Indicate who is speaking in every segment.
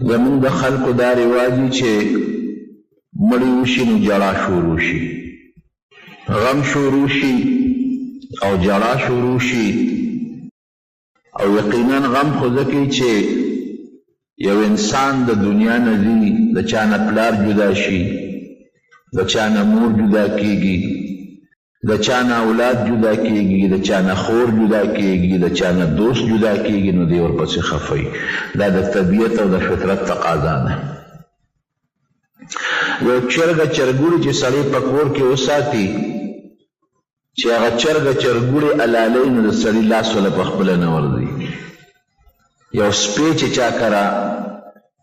Speaker 1: زمونږ د خلکو دا رواج وي چې مړي وشي نو جړا شروع شي، غم شروع شي او جړا شروع شي. او یقینا غم خو ځکه چې یو انسان د دنیا نه ځي، د چا نه پلار جدا شي، د چا نه مور جدا کیږي، د چا نه اولاد جدا کیږي، د چا نه خور جدا کیږي، د چا نه دوست جدا کیږي، نو دی ورپسې خفي. دا د طبیعت او د فطرت تقاضا ده. یو چرګه چرګوړي چې سړی په کور کې وساتي، چې هغه چرګه چرګوړي الالۍ نو د سړي لاس ولا په خپله نه ورځي. یو سپی چې چا کرا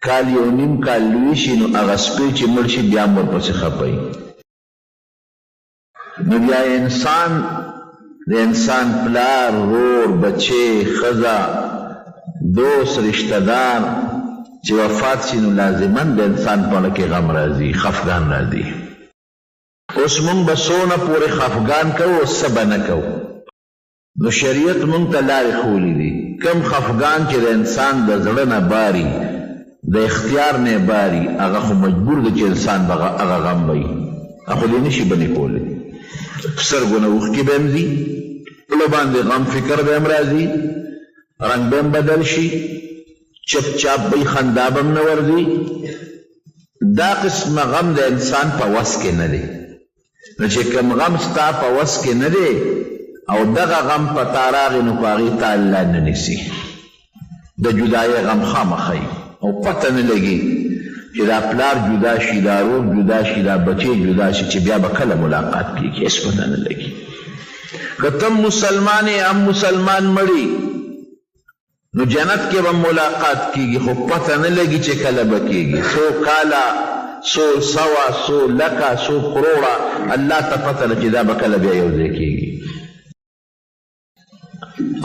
Speaker 1: کال یو نیم کال لوی شي نو هغه سپی چې مړ شي بیا هم ورپسې خفي. نو بیا انسان د انسان پلار، رور، بچې، ښځه، دوست، رشته دار چې وفات شي نو لازما د انسان په اړه کې غم راځي، خفګان راځي. اوس مونږ به څونه پورې خفګان کوو او څه به نه کوو. نو شریعت مونږ ته لارې ښولي دي. کم خفګان چې د انسان د زړه نه باري، د اختیار نه باري، هغه خو مجبور دی چې انسان به هغه غم وي، خو دې نشي بنې کولی. سترګو نه اوښکې به هم ځي، پله باندې غم فکر به هم راځي، رنګ به هم بدل شي، چپ چاپ به خندا به هم نه ورځي. دا قسمه غم د انسان په وس کې نه دی. نو چې کوم غم ستا په وس کې نه دی او دغه غم په تا راغی نو په هغې ته الله نه نیسي. د جدایۍ غم خامخی او پته نه لګي چې دا پلار جدا شي، دا رور جدا شي، دا بچې جدا شي، چې بیا به کله ملاقات کېږي، هېڅ پته نه لګي. که ته مسلمان یې هم مسلمان مړي نو جنت کې به ملاقات کېږي، خو پته نه لګي چې کله به کېږي. څو کاله، څو سوه، څو لکه، څو کروړه، الله ته پته ده چې دا به کله بیا یو ځای کېږي.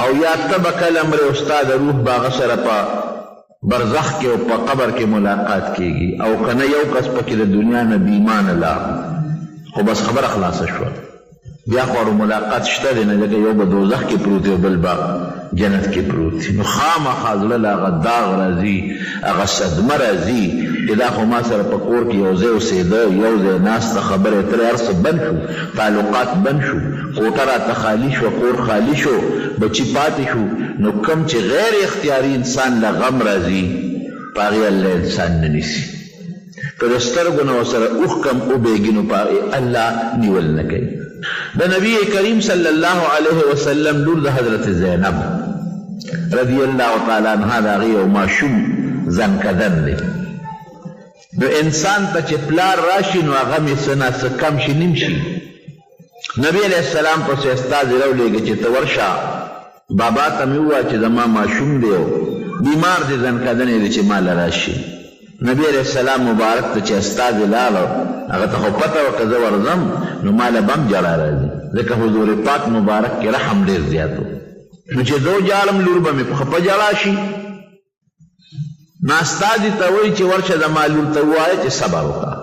Speaker 1: او یا ته به کله مرې او ستا د روح به هغه سره په برزخ کې او په قبر کې ملاقات کېږي. او که نه یو کس پکې د دنیا نه بې ایمانه لاړ خو بس خبره خلاصه شوه، بیا خو ملاقات شته دی نه، ځکه یو به دوزخ کې پروت دی او بل به جنت کې پروت دی. نو خامخا زړه له هغه داغ راځي، هغه صدمه راځي چې دا خو ما سره په کور کې یو ځای اوسېده، یو ځای ناسته، خبرې اترې، هر څه بند شو، تعلقات بند شو، کوټه راته خالي شوه، کور خالي شو، بچي پاتې شو. نو کوم چې غیر اختیاري انسان له غم راځي په هغې الله انسان نه نیسي. که د سترګو نه ورسره اوښکه هم وبهېږي نو په هغې الله نیول نه کوي. د نبی کریم صلی الله علیه وسلم لور د حضرت زینب رضی الله تعالی عنها د هغې یو ماشوم زنکدن دی. نو انسان ته چې پلار راشي نو هغه مې څه نه څه کم شي نیم شي. نبی علیه السلام پسې استازی راولېږه چې ته ورشه بابا ته مې ووایه چې زما ماشوم دی او بیمار دی، زنکدن دی، چې ما له راشي. نبی علیہ السلام مبارک ته چې استازی لاړو هغه ته خو پته وه که زه ورځم نو ما له به هم جړا راځي، ځکه حضور پاک مبارک کې رحم ډېر زیات و. نو چې زه وجاړم لور به مې په جړا شي. نو استازي ته وایي چې ورشه زما لور ته ووایه چې صبر وکړه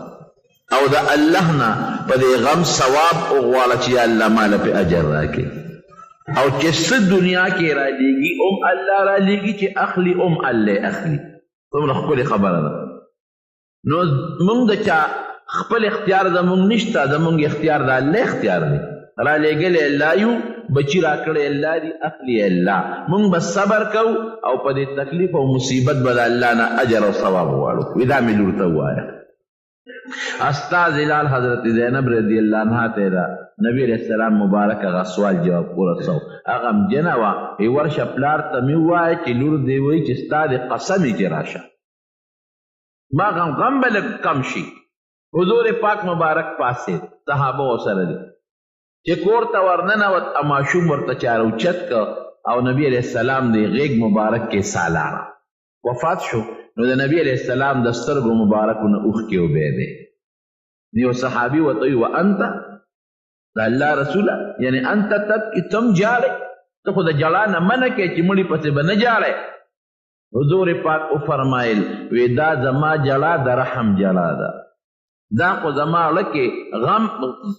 Speaker 1: او د الله نه په دې غم ثواب وغواړه چې یا الله ما له پې اجر راکړي. او چې څه دنیا کې رالیږي ام الله رالیږي، چې اخلي ام الله اخلي. څومره ښکلې خبره ده. نو موږ د چا خپل اختیار زموږ نشته، زموږ اختیار د الله اختیار دی. رالیږلی الله یو، بچي راکړی الله دی، اخلي الله. موږ به صبر کوو او په دې تکلیف او مصیبت به د الله نه اجر او ثواب غواړو. وی دا مې لور ته ووایه. استازی لال حضرت زینب رضی الله عنها ته ده نبی علیہ السلام مبارک هغه سوال جواب ورسو. هغه همجنه وه، وی ورشه پلار ته مې ووایه چې لور دې وایي چې ستا د قسم یې چې راشه، ما غم به لږ کم شي. حضور پاک مبارک پاسېد، صحابه ورسره دي. چې کور ته ورننوت ماشوم ورته چاره اوچت که او نبی علیہ السلام د غیږ مبارک کې سالاړه وفات شو. نو د نبی علیہ السلام د سترګو مبارکو نه اوښکې وبهېدې. یو صحابي ورته وایي وانت د الله رسوله، یعنی انت تبکي، تم جاړې، ته خو د جړا نه منع کوې چې مړي پسې به نه جاړې. حضور پاک وفرمایل وی دا زما جړا د رحم جړا ده، دا خو زما زړه کې غم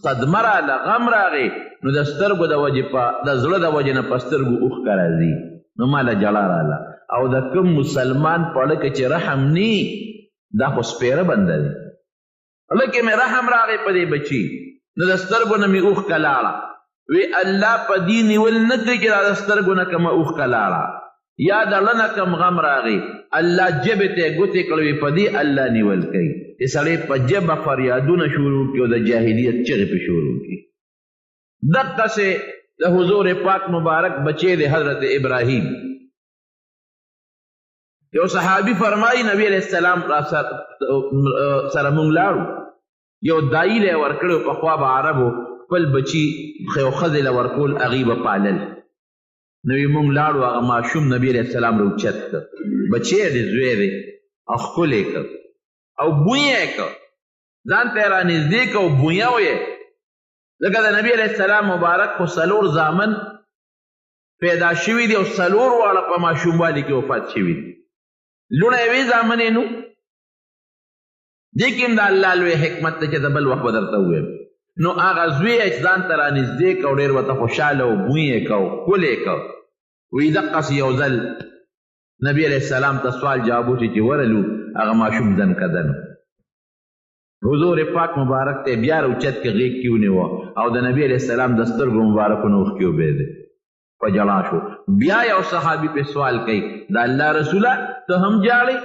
Speaker 1: صدمه راله، غم راغی، نو د سترګو د وجې د زړه د وجې نه په سترګو اوښکه راځي، نو ما له جړا راله. او د کوم مسلمان په اړه کې چې رحم نی دا خو سپیره بنده دی. لکه مې رحم راغی په دې بچي نو د سترګو نه مې اوښکه لاړه وی الله په دې نیول نه کوي چې دا د سترګو نه کومه اوښکه لاړه یا د زړه نه کوم غم راغی الله ژبې ته ګوتې کړوي په دې الله نیول کوي. چې سړی په ژبه فریادونه شروع کړي او د جاهلیت چغې پې شروع کړي. دقسې د حضور پاک مبارک بچی د حضرت ابراهیم یو صحابي فرمایي نبی علیہ السلام سره مونږ لاړو یو دایي له ورکړو پخوا به عربو خپل بچي یو ښځې له ورکول هغې به پالل نو یې مونږ لاړو هغه ماشوم نبی علیہ السلام راوچت کړ بچی دی زوی دی او ښکلی کړ او بویه یې کړ ځان ته یې رانږدې کړ او بویه یې ځکه د نبی علیہ السلام مبارک خو 4 زامن پیدا شوي دي او 4 واړه په ماشوموالي کې وفات شوي دي لوڼه یې وی زامن یې نو دې کې هم د الله لوی حکمت دی چې د بل وخت به درته ووایم نو هغه زوی یې چې ځان ته رانږدې کړ او ډېر ورته خوشحاله و بوی یې کړ ښکلی یې کړ وی دقسې یو ځل نبی علیہ السلام ته سوال جواب وشي چې ورلو هغه ماشوم دنکدن حضور پاک مبارک ته بیا راوچت کې غېږ کې ونیوه او د نبی علیہ السلام د سترګو مبارکو نه اوښکې وبهېدې په جړا شو. بیا یو صحابي پې سوال کوي د الله رسوله ته هم جاړې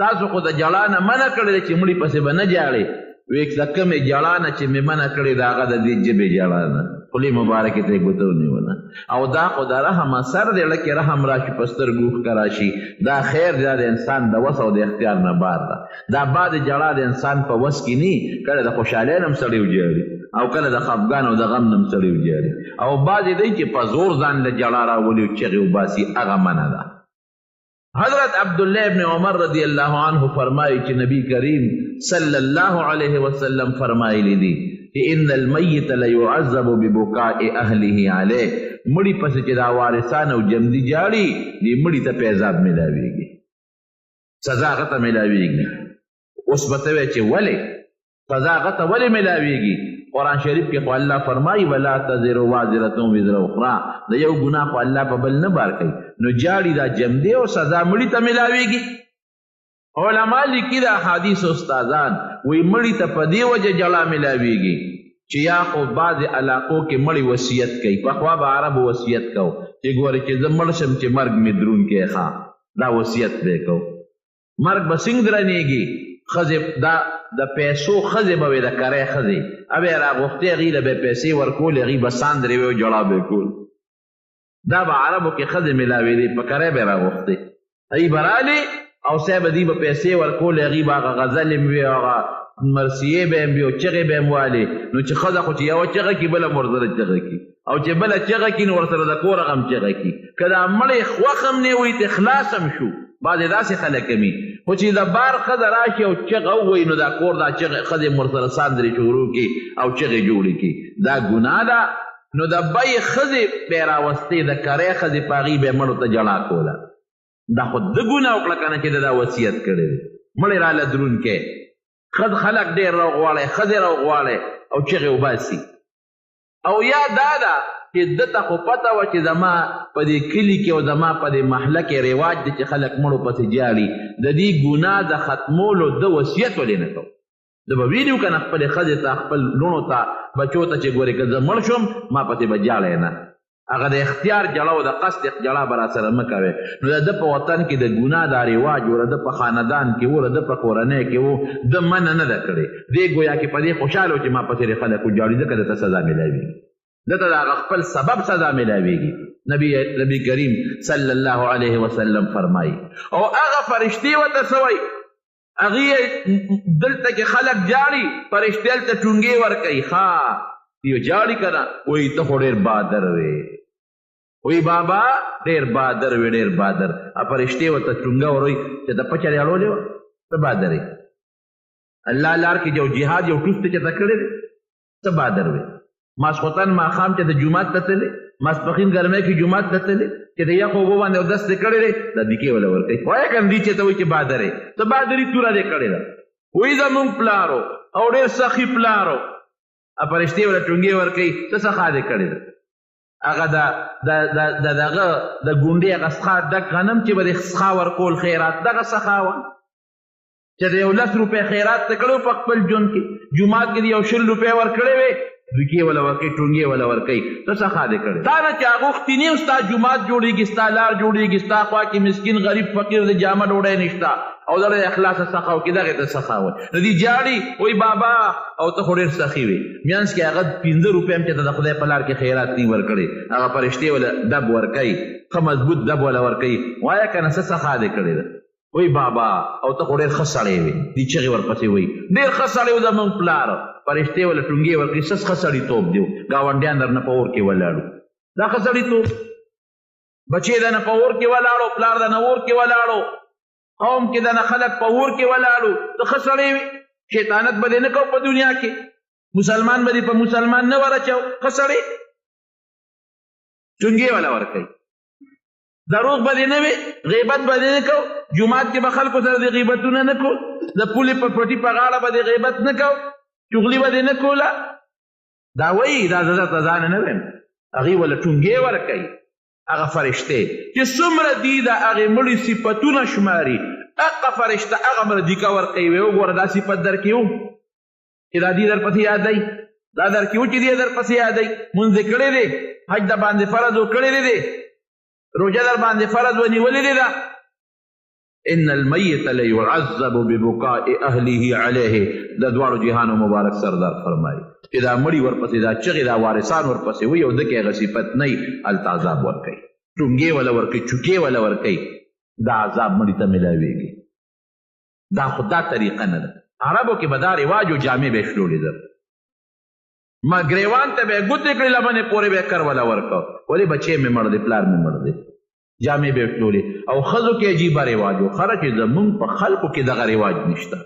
Speaker 1: تاسو خو د جړا نه منع کړی دی چې مړي پسې به نه جاړې وی د کومې جړا نه چې مې منع کړې د هغه د دې ژبې جړا نه خولې مبارکې ته یې ګوته ونیوله او دا خو د رحم اثر دی لکه رحم راشي په سترګو اوښکه راشي دا خیر دی د انسان د وس او د اختیار نه بار ده دا بعد جړا د انسان په وس کې نه کله د خوشحالۍ نه هم سړی وجاړي او کله د خفګان او د غم نه هم سړی وجاړي او بعضې دی چې په زور ځان له جړا راولي او چغې وباسي هغه منع ده. حضرت عبداللہ ابن عمر رضی اللہ عنہ فرمائی کہ نبی کریم صلی اللہ علیہ وسلم فرمائی لی دی کہ ان المیت لیعذب ببکاء اہلہ علیہ مڑی پس چدا وارثان او جمدی جاڑی دی مڑی تا پیزاب ملاوی گی سزا غتا ملاوی گی اس بتوے چے ولی سزا غتا ولی ملاوی گی قرآن شریف کے خو اللہ فرمائی ولا تزر وازرتون وزر اخرى دا یو گناہ خو اللہ پا بل نبار کئی نو جاڑی دا جم دے و سزا مڑی تا ملاوی گی. علماء لکی دا حدیث استازان وی مڑی تا پا دی وجہ جلا ملاوی گی چی یا خو بعض علاقوں کے مڑی وصیت کئی پخوا با عرب وصیت کو چی گوری چی زمرشم چی مرگ مدرون کے خواہ دا وصیت بے کو مرگ بسنگ درنے گی خزب دا پیسو خزب اوی دا کرے خزی اوی را غفتی غیل بے پیسی ورکول غیل بساندری وی جڑا بے کول دا با عربو کی خزی ملاوی دی پا کرے بے را غفتی ای برالی او سیب دی با پیسی ورکول غیل آغا غزلیم وی آغا مرسیه بیم بیو چغی بیم والی نو چه خزا خو چه یو چغی کی بلا مرزر چغی کی او چه بلا چغی کی نو ورسر دا کور غم چغی کی کدا ملی خوخم نیوی تخلاصم شو بعد داسې خلک می خو چې د بار ښځه راشي او چغه ووایي نو دا کور دا چغې ښځې ورسره ساندرې شروع کړي او چغې جوړې کړي دا ګناه ده نو د بی ښځې به یې راوستې د کرې ښځې په هغې به یې مړو ته جړا کوله دا خو ده ګناه وکړه که نه چې د دا وصیت کړی دی مړې راله دروونکی خلک ډېر راوغواړی ښځې راوغواړی او چغې وباسي او یا دا ده چې دته خو پته وه چې زما په دې کلي کې او زما په دې محله کې رواج دی چې خلک مړو پسې جاړي د دې ګناه د ختمولو ده وصیت ولې نه کوو ده به ویلي و که نه خپلې ښځې ته خپل لوڼو ته بچو ته چې ګورې که زه مړ شوم ما پسې به جاړی نه هغه د اختیار جړه او د قصد جړه به راسره مه کوې نو د ده په وطن کې د ګناه دا رواج و د ده په خاندان کې و د ده په کورنۍ کې و ده منع نه ده کړې دې ګویا کې په دې خوشحاله و چې ما پسې خلک وجاړي ځکه دته سزا میلاوي دته د خپل سبب سزا ملاویږي. نبی کریم صلی الله علیه وسلم فرمایي او هغه فرشتي ورته څه وایي هغې دلته کې خلک جاړي فرشتې هلته ټونګې ورکوي ښه یو جاړي که نه وایي ته خو ډېر بادر وې وایي بابا ډېر بادر وې ډېر بادر فرشتې ورته ټونګه وروي چې ته پچه دې اړولې وه ته بادر یې الله لار کې یو جهاد یو ټوس ته چې ته کړی دی ته بادر وې ماسخوتن ماښام چې د جومات ته تللی ماسپښین ګرمۍ کې جومات ته تللی چې د یخ اوبو باندې اودس دې کړی دی دا دیکې وله ورکوي وایه که نه دي چې ته وایي چې بادر یې ته بادري توره دې کړې ده وایي زمونږ پلارو او ډېر سخي پلارو فرشتې وله ټونګې ورکوي ته څه ښه دې کړې ده
Speaker 2: هغه دغه د ګونډې هغه څخه ډک غنم چې به د څخه ورکول خیرات دغه څخه وه چې د 10 روپۍ خیرات ته کړو په خپل ژوند کې جومات کې د یو 100 روپۍ ورکړې وې دوکې وله ورکوي ټونګې وله ورکوي ته څخه دې کړې تا نه چې اغوښتي نه ستا جومات جوړېږي ستا لار جوړېږي ستا خوا کې مسکین غریب فقیر د جامه ډوډۍ نشته او دغه د اخلاصه څخه وکړي دغې ته څخه وایي نو دي جاړي وایي بابا او ته خو ډېر سخي وې میانځ کې هغه 15 روپۍ هم چې ته د خدای په لار کې خیرات نه ورکړې هغه فرشتې وله ډب ورکوي ښه مضبوط ډب وله ورکوي وایه که نه څه څخه دې کړې ده وایي بابا او ته خو ډېر ښه سړی وې دي چغې ورپسې وایي ډېر ښه سړی و زموږ پلار فرشتې وله ټونګې ورکړي څه ښه سړیتوب دی ګاونډیان درنه په اور کې ولاړو دا ښه سړیتوب بچې دنه په اور کې ولاړو پلار دنه اور کې ولاړو قوم کې دنه خلک په اور کې ولاړو ته ښه سړی وې شیطانت به دې نه کوو په دنیا کې مسلمان به دې په مسلمان نه ورچو ښه سړی ټونګې وله ورکوي دروغ به دې نه وي غیبت به دې نه کوو جومات کې به خلکو سره د غیبتونه نه کوو د پولې په پټي په غاړه به دې غیبت نه کوو چغلي به دې نه کوله دا وایي دا زه درته ځان نه ویم هغې وله ټونګې ورکوي هغه فرشتې چې څومره دي د هغې مړي صفتونه شماري هغه فرشته هغه مره دیکه ورکوي وی وګوره دا صفت درکې و چې دا دي درپسې یادوي دا درکې و چې دی درپسې یادوي مونځ دې کړی دی حج د باندې فرض و کړی دی روژه در باندې فرض ونیولې ده ان المیت لیعذب ببکاء اهله علیه د دواړو جهانو مبارک سردار فرمایي چې دا مړي ورپسې دا چغې دا وارثان ورپسې وي او دکې هغه صفت نه وي هلته عذاب ورکوي ټونګې وله ورکوي چوکې وله ورکوي دا عذاب مړي ته میلاویږي دا خو دا طریقه نه ده عربو کې به دا رواج و جامې به یې شلولې ده ما ګریوان ته به یې ګوتې کړې لمنې پورې به یې کر وله ورکو ولې بچې مې مړ دی پلار مې مړ دی جامې به یې شلولې او ښځو کې عجیبه رواج و خره چې زمونږ په خلکو کې دغه رواج نشته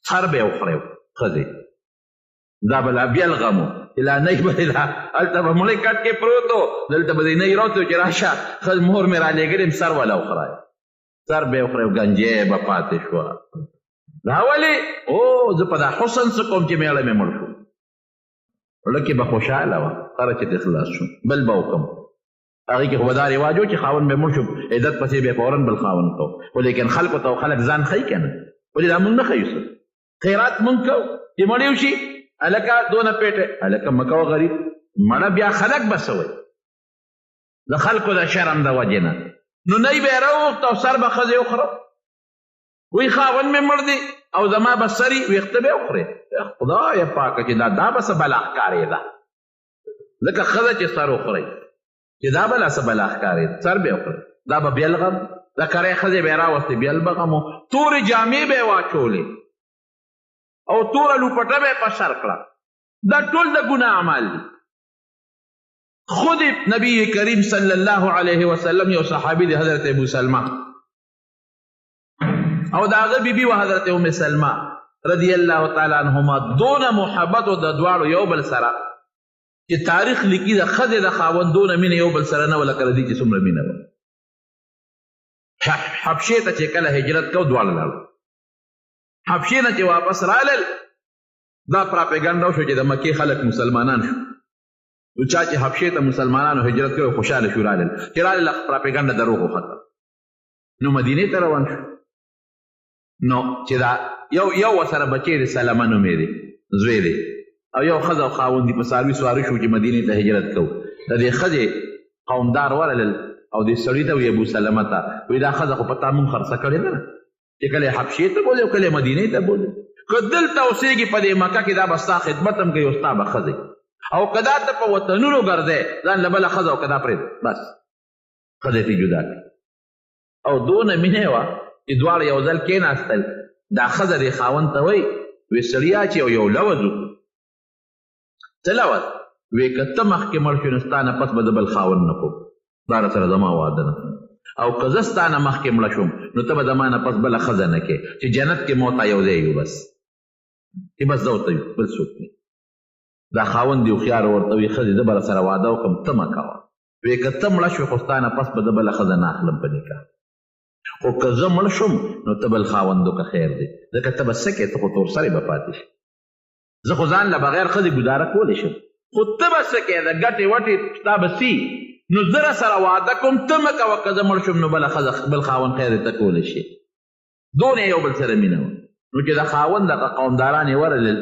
Speaker 2: خر به یې وخورې ښځې دا به لا بیلغمو چې لا نی به هلته به مړی کټ کې پروت و دلته به دې نی راوتو چې راشه مور مې رالیږلې سر وله وخورای سر به یې وخورې ګنجې به پاتې شوه دا ولې او زه په دا حسن څه کوم چې میړه مې مړ شو زړه کې به خوشحاله وه خره چې دې خلاص شو بل به وکړم هغې کې خو به دا رواج و چې خاوند به مړ شو عدت پسې به یې فورا بل خاوند کو خو لیکن خلکو ته خلک ځان ښیي که نه ولې دا مونږ نه ښیو څه خیرات مونږ کوو چې مړ یو شي هلکه دونه پیټه هلکه مه کوه غریب مړه بیا خلک به څه وایي د خلکو د شرم د وجې نه نو نه یې به یې راوغوښت او سر به ښځې وخوره وی خاوند مې مړ دی او زما به سري ویښته به یې وخورې خدایه پاکه چې دا به څه بلا ښکارې ده لکه ښځه چې سر وخورئ چې دا به لا څه بلا ښکارې ده سر به یې وخورې دا به بیلغم د کرۍ ښځې به یې راوستې بیلبغم و تورې جامې به یې واچولې او توره لوپټه به یې په سر کړه دا ټول د ګناه اعمال دي خود نبی کریم صلی الله علیه وسلم یو صحابي دی حضرت ابو سلمہ او دا هغه بیبي و حضرت ام سلمہ رضی الله تعالی عنهما دونه محبت او د دواړو یو بل سره چې تاریخ لیکي د ښځې د خاوندونه مینه یو بل سره نه وه لکه د دې چې څومره مینه وه حبشې ته چې کله هجرت کو دواړه لاړو حبشې نه چې واپس رالل دا پراپیګنډا وشو چې د مکې خلک مسلمانان شو نو چا چې حبشې ته مسلمانانو هجرت کړی خوشحاله شو رالل چې رالل پراپیګنډا دروغ وخته نو مدینې ته روان شو نو چې دا یو ورسره بچی دی سلمه نومې دی زوی دی او یو ښځه او خاوند دي په څاروي سواري شو چې مدینې ته هجرت کوو د دې ښځې قومدار ورلل او دې سړي ته وي ابو سلمه ته وایي دا ښځه خو په تا مونږ خرڅه کړې نه ده چې کله یې حبشې ته بولې او کله یې مدینې ته بولې که دلته اوسېږي په دې مکه کې دا به ستا خدمت هم کوي او ستا به ښځې او که دا ته په وطنونو ګرځې ځان له بله ښځه او که دا پرېږده بس ښځې ترې جدا کړي او دونه مینه وه چې دواړه یو ځل کېناستل دا ښځه دې خاوند ته وایي وی سړیا چې یو لوز وکړو څه لوز وی که ته مخکې مړ شو نو ستا نه پس به د بل خاوند نه کوم دا راسره زما واده نه او که زه ستا نه مخکې مړه شوم نو ته به زما نه پس بله ښځه نه کې چې جنت کې موته یو ځای یو بس چې بس زه ورته یو بل څوک نه دا خاوند دې هوښیار ورته وي ښځې زه به راسره واده وکړم ته مه کوه وی که ته مړه شوې خو ستا نه پس به د بله ښځه نه اخلم په نکاح خو که زه مړ شم نو ته بل خاوند وکړه خیر دی ځکه ته به څه کې ته خو تور سرې به پاتې شي زه خو ځان له بغیر ښځې ګزاره کولی شم خو ته به څه کې د ګټې وټې ستا به سي نو زه سره واده کوم ته مه کوه که زه مړ شم نو بله ښځه بل خاوند خیر ته کولی شي دونه یو بل سره مینه وه نو چې د خاوند دغه قومداران یې ورلل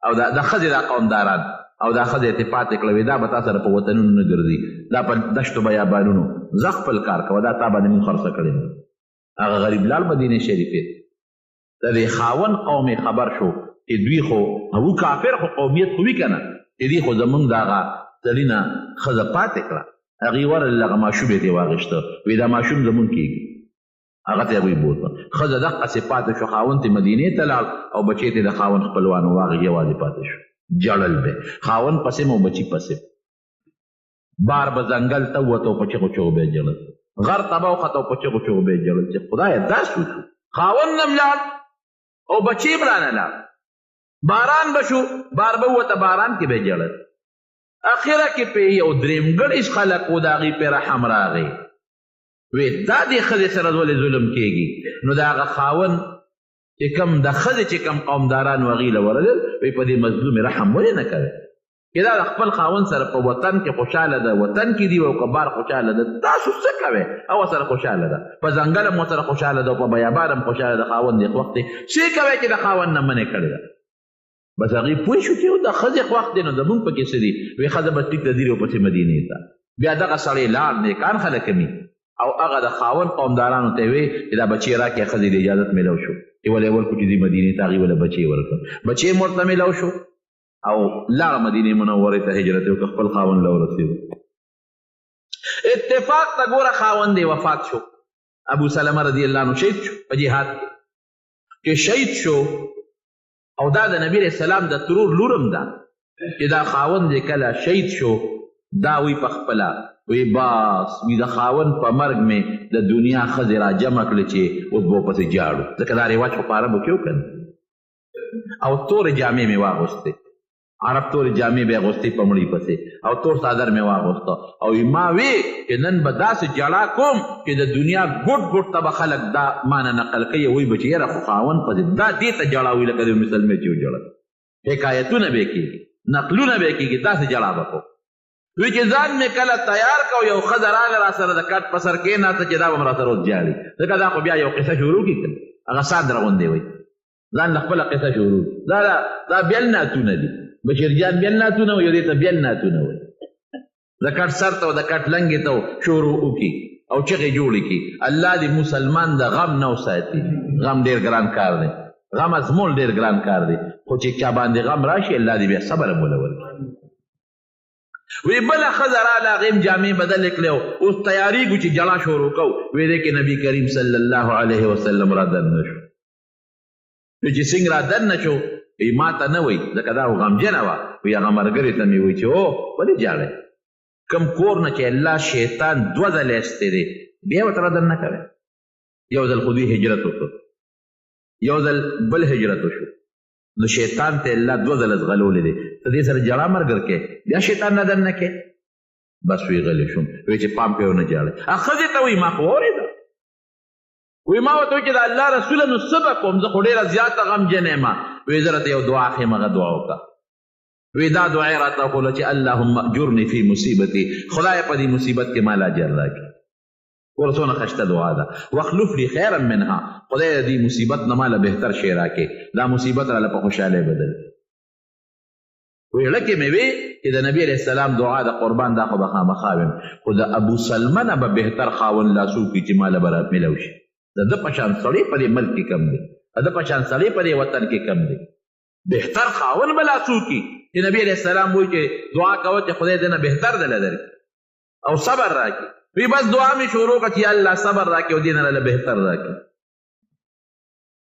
Speaker 2: او د ښځې دا قومداران او دا ښځه اتفاق یې کړوي دا به تا سره په وطنونو نه ګرځي دا په دشتو بیابانونو زه خپل کار کوه دا تا باندې مونږ خرڅه کړې ده هغه غریب لال مدینې شریفې د دې خاوند قوم خبر شو چې دوی خو او کافر خو قومیت خو وي که نه چې دوی خو زمونږ د هغه سړي نه ښځه پاتې کړه هغې ورلل هغه ماشوم یې ترې واخېسته وایي دا ماشوم زمونږ کېږي هغه ته هغوی بوتله ښځه دقسې پاتې شو خاوند ته مدینې ته لاړ او بچی ته د خاوند خپلوانو واغې یوازې پاتې شو جړل به خاوند پسې مو بچی پسې بار به ځنګل ته ووته او په چغو چغو به یې جړل غر ته به وخته او په چغو چغو به یې جړل چې خدایه دا شو خاوند هم لاړ او بچی هم رانه لاړ باران به شو بار به ووته باران کې به یې جړل اخره کې په یو درېمګړیز خلک و د هغې پې رحم راغی وی دا دې ښځې سره ولې ظلم کېږي نو د هغه خاوند چې کوم د ښځې چې کوم قومداران و هغې له ورلل وی په دې مظلومې رحم ولې نه کوې چې دا د خپل خاوند سره په وطن کې خوشحاله ده وطن کې دي او که بار خوشحاله ده تاسو څه کوئ او سره خوشحاله ده په ځنګل هم ورسره خوشحاله ده او په بیابان هم خوشحاله ده خاوند یې خوښ دی څه کوئ چې د خاوند نه منې کړې ده بس هغې پوه شو چې د ښځې خوښ دی نو زمونږ پکې څه دي وی ښځه بس ټیک ته ځي او پسې مدینې ته بیا دغه سړی لاړ نیکان خلک مي او هغه د خاوند قومدارانو ته وی چې دا بچی راکړې ښځې د اجازت میلو شو چې ولې ورکړو چې دې مدینې ته هغې ولې بچی ورکړه بچی یې ورته میلو شو او لاړه مدینې منورې ته هجرت یې وکړه خپل خاوند له ورسېدو اتفاق ته ګوره خاوند یې وفات شو ابو سلمه رضی الله عنه شهید شو په جهاد کې شهید شو او دا د نبی علیه السلام د ترور لورم ده چې دا خاوند یې کله شهید شو دا وی په خپله وی باس وی د خاوند په مرګ مې د دنیا ښځې را جمع کړې چې اوس به ورپسې جاړو ځکه دا رواج خو په عربو کې وکړ او تورې جامې مې واغوستې عرب تورې جامې به یې اغوستې په مړي پسې او تور څادر مې واغوسته او ما وی چې نن به داسې جړا کوم چې د دنیا ګوټ ګوټ ته به خلک دا مانه نقل کوي وی به چې یاره خو خاوند پسې دا دې ته جړا وي لکه د مسلمې چې وجړل حکایتونه به یې کېږي نقلونه به یې کېږي داسې جړا به کو وی چې ځان مې کله تیار کو یو ښځه راغله را سره د کټ په سر کېناسته چې دا به م را سره اوس جاړي ځکه دا خو بیا یو قصه شروع کړي که هغه سات راغوندې وی ځان له خپله قصه شروع دا بیل ناتونه دي بشیر جان بیل ناتونه وي او دې ته بیل ناتونه وي د کټ سر ته او د کټ لنګې ته شروع وکړي او چغې جوړې کړي الله دې مسلمان د غم نه وساتي غم ډېر ګران کار دی غم ازمول ډېر ګران کار دی خو چې چا باندې غم راشي الله دې بیا صبر هم ولور وی بله ښځه راله هغې هم جامې بدلې کړې اوس تیارېږو چې جړا شروع کوو وی دی کې نبي کریم صلی الله علیه وسلم را دننه شو چې څنګه را دننه شو وی ما ته نه وی ځکه دا غمجنه وه وی هغه ملګرې ته مې وی چې او ولې جاړئ کم کور نه چې الله شیطان دوه ځله ایستی دی بیا ورته را دننه کوئ یو ځل خو دوی هجرت وکړو یو ځل بل هجرت وشو نو شیطان ته الله دوه ځله ځغلولی دی ته دې سره جړا مرګر کې بیا شیطان نه دننه کې بس وی غلی شوم وی چې پام پې ونه جاړئ ښځې ته وی ما خو اورېده وی ما ورته وی چې د الله رسوله نو څه به کوم زه خو ډېره زیاته غمجنه یم وی زه راته یو دعا ښیم هغه دعا وکړه وی دا دعا یې راته وکړله چې اللهم اجرني فی مصیبتي خدایه په دې مصیبت کې مال اجر راکړي ګوره څونه ښایسته دعا ده واخلف لي خیرا منها خدای د دې مصیبت نه ماله بهتر شی راکړي دا مصیبت راله په خوشحالۍ بدل وی لکه مې وی چې د نبي علیه السلام دعا د قربان دا خو به خامخا ویم خو د ابو سلمه نه به بهتر خاوند لاسو کړي چې ماله به رامیلو شي د ده په شان سړی په دې ملک کې کم دی د ده په شان سړی په دې وطن کې کم دی بهتر خاوند به لاسو کړي چې نبي علیه السلام وایي چې دعا کوه چې خدای دې نه بهتر دله درکړي او صبر راکړي وی بس دعا مې شروع کړه چې الله صبر راکړي او دې نه له بهتر راکړي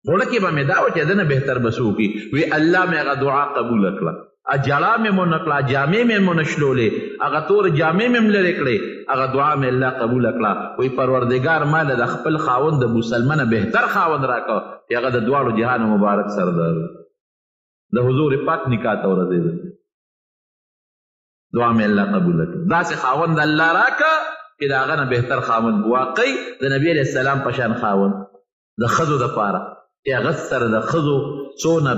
Speaker 2: غوړه کې به مې دا وه چې ده نه بهتر به څه وکړي وی الله مې هغه دعا قبوله کړه جړا مې مو نه کړه جامې مې مو نه شلولې هغه تور جامې مې م لرې کړې هغه دعا مې الله قبوله کړه وی پروردګار ما له د خپل خاوند د مسلمانه بهتر خاوند راکړه چې هغه د دواړو جهانو مبارک سردار د حضور پاک نکاح ته ورسېده دعا مې الله قبوله کړه داسې خاوند الله راکړه چې د هغه نه بهتر خاوند واقعي د نبي علیه السلام په شان خاوند د ښځو دپاره چې هغه سره د ښځو څونه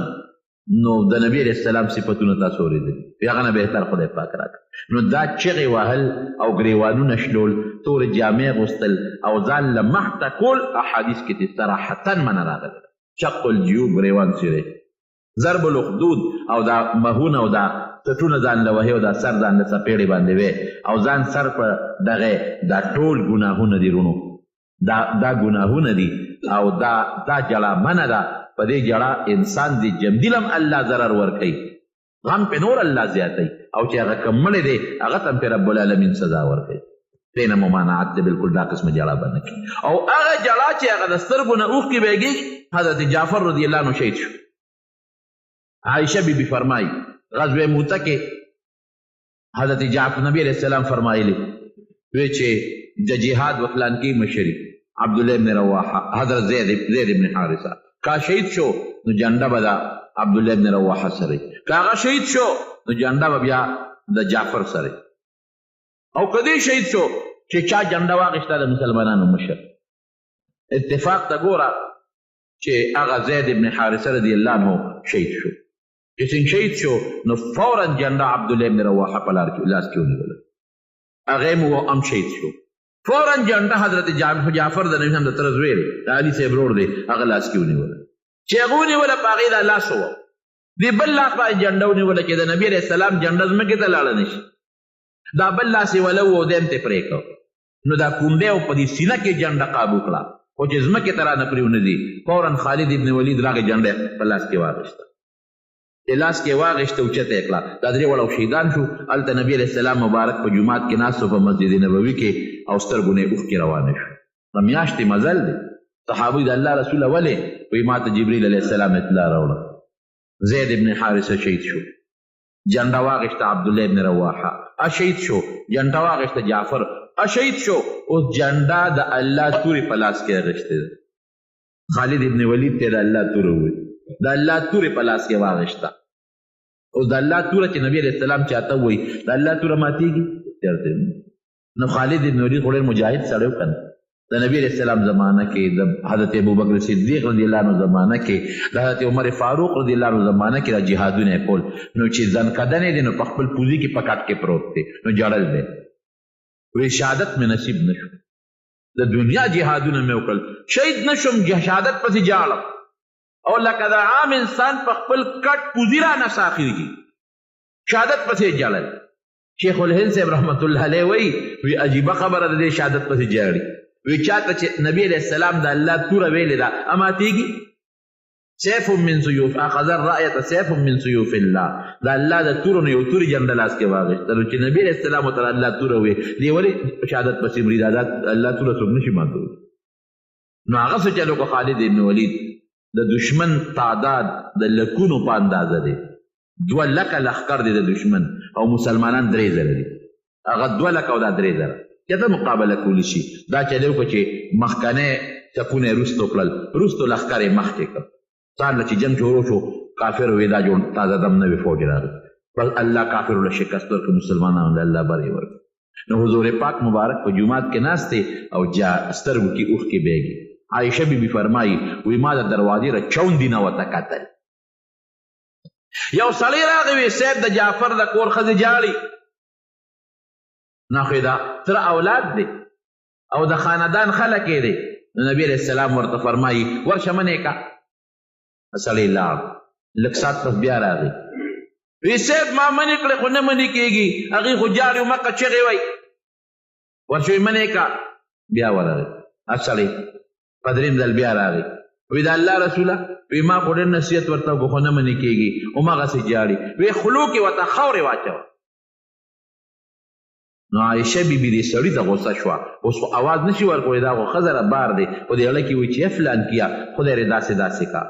Speaker 2: نو د نبی علیہ السلام صفتونه تاسو اورېدلي هغه نه بهتر خدای پاک راکړه نو دا چغې وهل او ګریوانونه شلول تورې جامې اغوستل او ځان له مخته کول احادیث کې دې صراحتا منع راغلی شق الجیوب ګریوان څیرې ضرب الخدود او دا مهونه او دا ټټونه ځان له وهي او دا سر ځان له څپېړې باندې وې او ځان سر په دغې دا ټول ګناهونه دي رونو دا ګناهونه دي او دا جړه منع ده په دې جړه انسان دی جمدیلم الله ضرر ورکوي غم په نور الله زیاتی او چې هغه کمړی دی هغه ته هم پې رب العالمین سزا ورکوي دې نه ممانعت دی بلکل دا قسمه جړه به نه کړي او هغه جړه چې هغه د سترګو نه اوښکې بهېږي حضرت جعفر رضی الله عنه شهید شو عائشه بی بی فرمایي غزوه موته کې حضرت جعفر نبی علیہ السلام فرمایلی وی چې د جهاد و پلان کې مشري عبدالله ابن رواحه حضرت زید ابن حارثه کا شهید شو نو جنډه به د عبدالله ابن رواحه سره که هغه شهید شو نو جنډه به بیا د جعفر سره او کدی شهید شو چې چا جنډه واخیسته د مسلمانانو مشر اتفاق ته ګوره چې هغه زید ابن حارثه رضی الله عنه شهید شو چې څنګه شهید شو نو فورا جنډه عبدالله ابن رواحه په لاس کې ونیوله هغه مو هم شهید شو فورا جنډه حضرت جعفر د نبی هم د تر زوی د علي صاحب ورور دی هغه لاس کې ونیوله چې هغه ونیوله په هغې دا لاس وه دې بل لاس باندې جنډه ونیوله چې د نبي علیه السلام جنډه ځمکې ته لاړه نه شي دا بل لاس یې وله و دی هم ترې پرې کړ نو دا کوم دی او په دې سینه کې جنډه قابو کړه خو چې ځمکې ته رانه پرېونه دي فورا خالد ابن ولید راغې جنډه په لاس کې واخېسته چې لاس کې واغېسته اوچته یې کړه دا درې واړه شهیدان شو هلته نبي علیه السلام مبارک په جومات کې ناست په مسجد نبوي کې او سترګو نه یې اوښکې روانې شو د میاشتې مزل دی صحابوي د الله رسوله ولې وایي ما ته جبریل علیه السلام اطلاع راوړه زید ابن حارثه شهید شو جنډه واغېسته عبدالله ابن رواحه شهید شو جنډه واغېسته جعفر شهید شو اوس جنډه د الله تورې په لاس کې اغېستې ده خالد ابن ولید ته د الله توره ووایي د الله تورې په لاس کې واغېسته اوس د الله توره چې نبی علیه السلام چاته وایي د الله توره ماتېږي نو خالد ابن ولید خو ډېر مجاهد سړی و که نه د نبی علیه السلام زمانه کې د حضرت ابوبکر صدیق رضی الله عنه زمانه کې د حضرت عمر فاروق رضی الله عنه زمانه کې دا جهادونه یې کول نو چې ځنکدنې دی نو په خپل پوزي کې په کټ کې پروت دی نو جړل دی وی شهادت مې نصیب نه شو د دنیا جهادونه مې وکړل شهید نه شوم شهادت پسې جاړم او لکه د عام انسان په خپل کټ پوزي را نه ساخېږي شهادت پسې جړل شیخ الهند صاحب رحمت الله علیه وی عجیبه خبره ده دې شهادت پسې جاړي وی چاته چې نبی علیہ السلام د الله توره ویلې ده اماتېږي سیف من سیوف اخذ الرأیة سیف من سیوف الله د الله د تورو نه یو توري جنډه لاس کې واغېستلو چې نبی علیہ السلام ورته الله توره وی دی ولې شهادت پسې مري دا الله توره څوک نشي ماتولی نو هغه څه چلو کو خالد ابن ولید د دشمن تعداد د لکونو په اندازه دی 2 لکه لښکر دی د دشمن او مسلمانان 3 زره دي هغه 2 لکه او دا 3 زره کته مقابله کولی شي دا چلو کو چې مخکنه چپونه روستو کړل روستو لښکر یې مخکې کړ ځان چې جنگ شروع شو کافر وې دا جوړ تازه دم نوې فوج راغی بس الله کافر له شکست ورکړ مسلمانانو له الله بری ورکړ نو حضور پاک مبارک په جمعات کې ناشته او جا سترګو کې اوښکې بهږي عائشه بی بی فرمایي وی ما د دروازې را چوندې نه ورته کتل یو سړی راغی وی صاحب د جعفر د کور ښځې جاړي نه خو دا تر اولاد دی او د خاندان خلک یې دی نو نبی علیہ السلام ورته فرمایي ورشه منې کا سړی لاړ لږ ساعت پس بیا راغی وی صاحب ما منې کړې خو نه منې کېږي هغې خو جاړي او مکه چغې وایي ورشه وی منې کا بیا ورغی سړی په درېیم ځل بیا راغی وی د الله رسوله وی ما خو ډېر نصیحت ورته وکړو خو نه منې کېږي هماغسې جاړي وی خولو کې ورته خاورې واچوه نو عایشه بی بی دې سړي ته غوسه شوه اوس خو اواز نشي ورکولی دا خو ښځه را بار دی خو دې هغه کې وایي چې فلان کیا خدای دې داسې داسې کا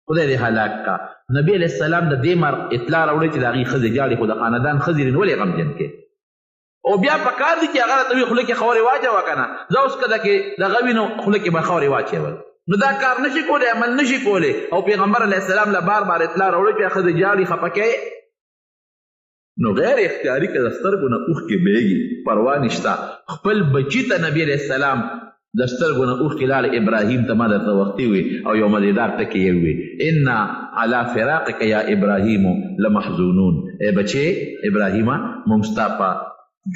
Speaker 2: خدای دې هلاک کا نبی علیہ السلام د دې مرګ اطلاع راوړی چې د هغې ښځې جاړي خو د خاندان ښځې لري ولې غمجن کې او بیا په کار دي چې هغه راته وي خوله کې خاورې واچوه که نه زه اوس که کې دغه وي نو خوله کې به خاورې واچول نو دا کار نشي کولی عمل نشي کولی او پیغمبر علیه السلام له بار بار اطلاع راوړی چې ښځې جاړي خفه کوې نو غیر اختیاري که د سترګو نه اوښکې بهېږي پروا نشته خپل بچي ته نبي علیه السلام د سترګو نه اوښکې لاړې ابراهیم ته ما درته وختي وي او یو مزیدار ټکې یې وي انا علی فراقک یا ابراهیم لمحزونون ای بچې ابراهیمه موږ ستا په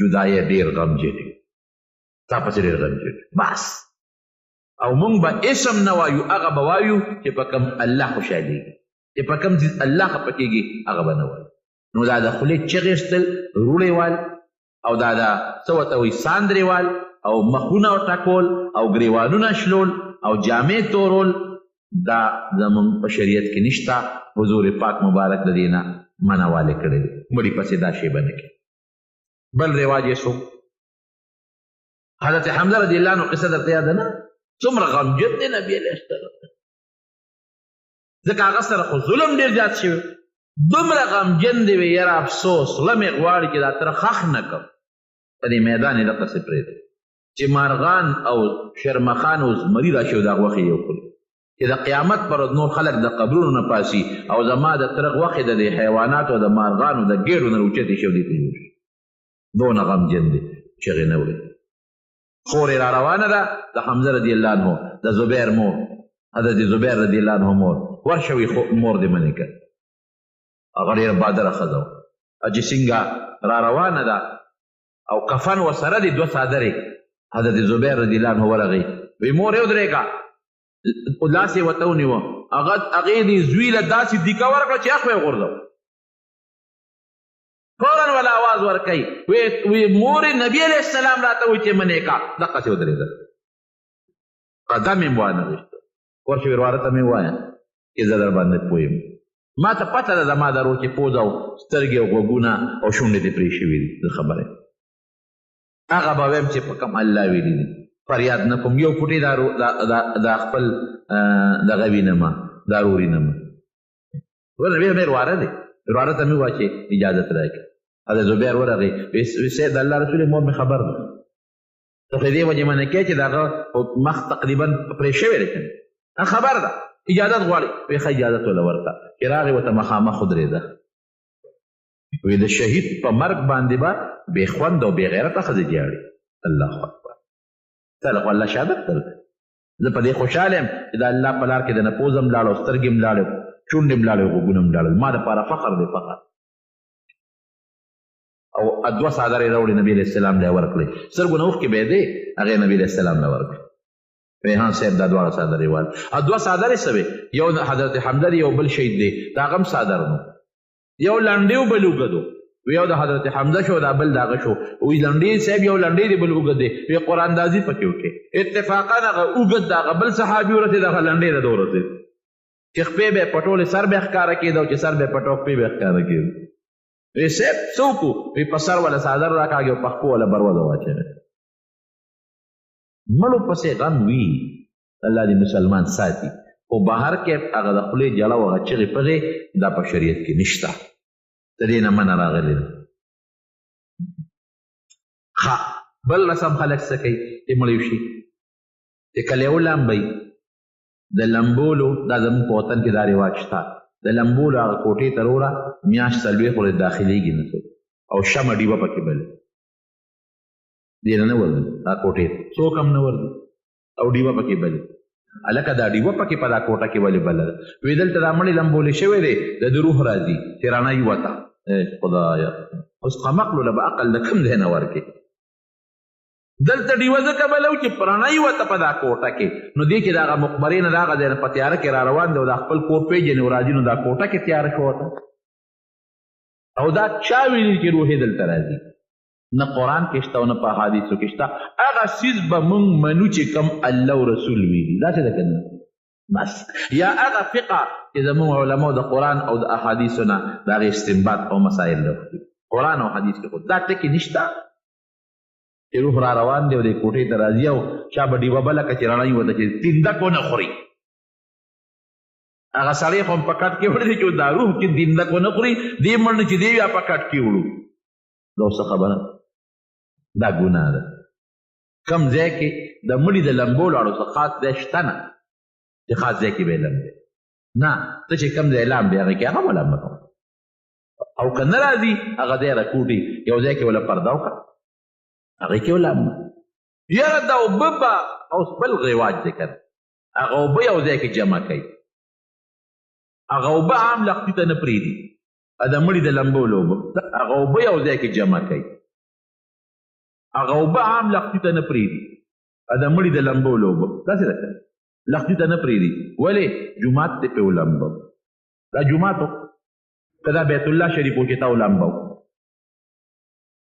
Speaker 2: جدایۍ ډېر غمجن یو ستا پسې ډېر غمجن بس او موږ به اسم نه وایو هغه به وایو چې په کوم الله خوشحالېږي چې په کوم څیز الله خفه کېږي هغه به نه وایو نو دا د خولې چغې ایستل روړې وال او دا د څه ورته وایي ساندرې وال او مخونه ټکول او ګریوانونه شلول او جامې تورول دا زموږ په شریعت کې نشته حضور پاک مبارک د دې نه منع والې کړی دی مړي پسې دا شی به نه کوي بل رواج یې څو حضرت حمزه رضی الله عنه قصه درته یاده نه څومره غمجن دی نبي علیه السلام ځکه هغه سره خو ظلم ډېر زیات شوی دومره غمجن دی وی یاره افسوس زړه مې غواړي چې دا تره خښ نه کړم په دې میدان یې دقسې پرېږدم چې مارغان او شرمخان او زمري راشي او د هغه غوښې یې وخوري چې د قیامت پر ورځ نور خلک د قبرونو نه پاسي او زما د تره غوښې د دې حیواناتو د مارغانو د ګېډو نه راوچتې شي او دې ته جوړ شي دونه غمجن دی چغې نه وړي خور یې را روانه ده د حمزه رضی الله عنه د زبیر مور حضرت زبیر رضی الله عنه مور ورشه وي مور دې منې کړ هغه ډېره بادره ښځه وه چې څنګه را روانه ده او کفن ورسره دي دوه څادرې حضرت زبیر رضی الله عنه ورغی وی مور یې ودرېږه لاس یې ورته ونیوه هغې دې زوی له داسې دیکه ورکړه چې اخ به یې غورځو فوراً والا آواز ورکوي وی مور نبی علیه السلام راته وایي چې منې کا دقسې ودرېده قدم یې وانه غېښته ورشه ورواره ته مې ووایه چې زه در باندې پوه یم ما ته پته ده زما د ورور چې پوزه او سترګې او غوږونه او شونډې دې پرې شوي دي زه خبره هغه به ویم چې په کوم الله ویلي دي فریاد نه کوم یو فوټې دا خپل دغه وینمه دا رور وینمه نبي مې ورواره دی ورواره ته مې ووایه چې اجازت راکړي حضرت زبیر ورغی وی سید د الله رسول مور مې خبر ده ته خو دې وجې منع کوې چې د هغه مخ تقریبا پرې شوی دی خبر ده اجازت غواړي وی ښه اجازت وله ورکړه چې راغې ورته مخامخ ودرېده وی د شهید په مرګ باندې به بې خوند او بې غیرته ښځې جاړي الله اکبر تله خو الله شهادت درکړي زه په دې خوشحاله یم چې د الله په لار کې د نه پوزه م لاړه او سترګې م لاړې چونډې م لاړې او غوږونه م لاړل ما دپاره فخر دی فخر او دوه څادرې راوړې نبي علیه السلام له یې ورکړې سترګو نه اوښکې به یې دی هغې نبي علیه السلام له ورکړې ریحان صاحب دا دواړه څادرې وال او دوه څادرې څه وې یو حضرت حمزه دی یو بل شهید دی د هغه هم څادر نو یو لنډې او بل اوږد و یو د حضرت حمزه شو دا بل د هغه شو وی لنډې صاحب یو لنډې دی بل اوږد دی وی قراندازي پکې وکړې اتفاقا هغه اوږد د هغه بل صحابي ورسېد هغه لنډې ته ده ورسېد چې خپې به یې پټولې سر به یې ښکاره کېده او چې سر به یې پټو خپې به یې ښکاره کېده وی صاحب څه وکړو وی په سر والا څادر راکاږي او په خپو والا بروده واچوې مړو پسې غم وي الله دې مسلمان ساتي خو بهر کې هغه د خولې جلا او هغه چغې پغې دا په شریعت کې نشته د دې نه منع راغلی ده ښه بل رسم خلک څه کوي چې مړ شي چې کله یو لامبئ د لمبولو دا زموږ په وطن کې دا رواج شته د لمبولو هغه کوټې ته وروړه میاشت څلوېښت ورځې داخلېږي نه څوک او شمه ډیوه پکې بلې دې نه ورځي دا کوټې ته څوک هم نه ورځي او ډیوه پکې بلې هلکه دا ډیوه پکې په دا کوټه کې ولې بله ده وی دلته دا مړې لمبولې شوی دی د ده روح راځي چې رڼا یې وته خدایه اوس قمقلو له به عقل د کوم ځای نه ورکې دلته ډیوه ځکه بله و چې رڼا یې وته په دا کوټه کې نو دې کې د هغه مقبرې نه د هغه ځای نه په تیاره کې را روان دی او دا خپل کور پېژنې او راځي نو دا کوټه کې تیاره شوه ته او دا چا ویلي چې روح یې دلته راځي نه قرآن کې شته او نه په احادیثو کې شته هغه څیز به موږ منو چې کوم الله او رسول ویلي داسې ده که نه بس یا هغه فقه چې زموږ علماو د قرآن او د احادیثو نه د هغې استنباط او مسایل راوړي قرآن او حدیث کې خو دا ټکي نشته چې روح را روان دی او دې کوټې ته راځي او چا به ډیوه بله کړه چې رڼا یې ورته چې تندک ونه خوري هغه سړی خو هم په کټ کې وړی دی چې دا روح چې تندک ونه خوري دې مړ نه چې دی بیا په کټ کې وړو دا اوس خبره دا ګناه ده کم ځای کې د مړي د لمبولو اړو څه خاص ځای شته نه چې خاص ځای کې به یې لمبې نه ته چې کم ځای لامبې هغې کې هغه به لمبه کوه او که نه راځي هغه ځای راکوټي یو ځای کې وله پرده وکړه هغې کې ولامبه یاره دا اوبه به اوس بل رواج دی کنه هغه اوبه یو ځای کې جمع کوي هغه اوبه عام لښتي ته نه پرېږدي د مړي د لمبولو اوبه هغه اوبه یو ځای کې جمع کوي هغه اوبه عام لښتي ته نه پرېږدي د مړي د لمبولو اوبه داسې ده کنه لښتي ته نه پرېږدي ولې جومات دی پې ولمبو دا جوماتو که دا بیت الله شریفو کې تا ولمبو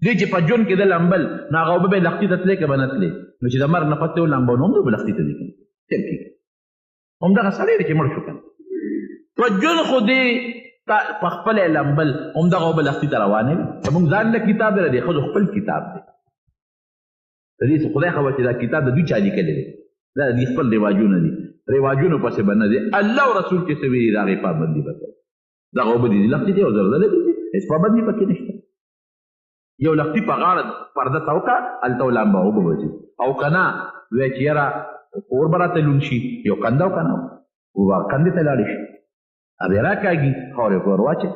Speaker 2: دې چې په ژوند کې د لمبل نو هغه اوبه به یې لښتي ته تلې که به نه تلې نو چې د مرګ نه پس ولمبو نو همدغه به لښتي ته ځي که نه چل کېږي همدغه سړی دی چې مړ شو که نه په ژوند خو دې په خپل لمبل همدغه اوبه لښتي ته روانې وي زموږ ځان له کتاب دی د ښځو خپل کتاب دی د دې خدای خبر چې دا کتاب د دوی چا لیکلی دی دا د خپل رواجونه دي رواجونو پسې به نه دی الله او رسول چې څه ویلي د هغې پابندي به کوي دغه اوبه دي لښتي دی او زلزله دي هېڅ پابندي پکې نشته یو لښتي په غاړه پرده ته وکړه هلته ولامبه اوبه به ځي او که نه وایي چې یاره اور به راته لوند شي یو کنده او که نه کندې ته لاړې شي بیا راکاږي خاورې په ور واچوي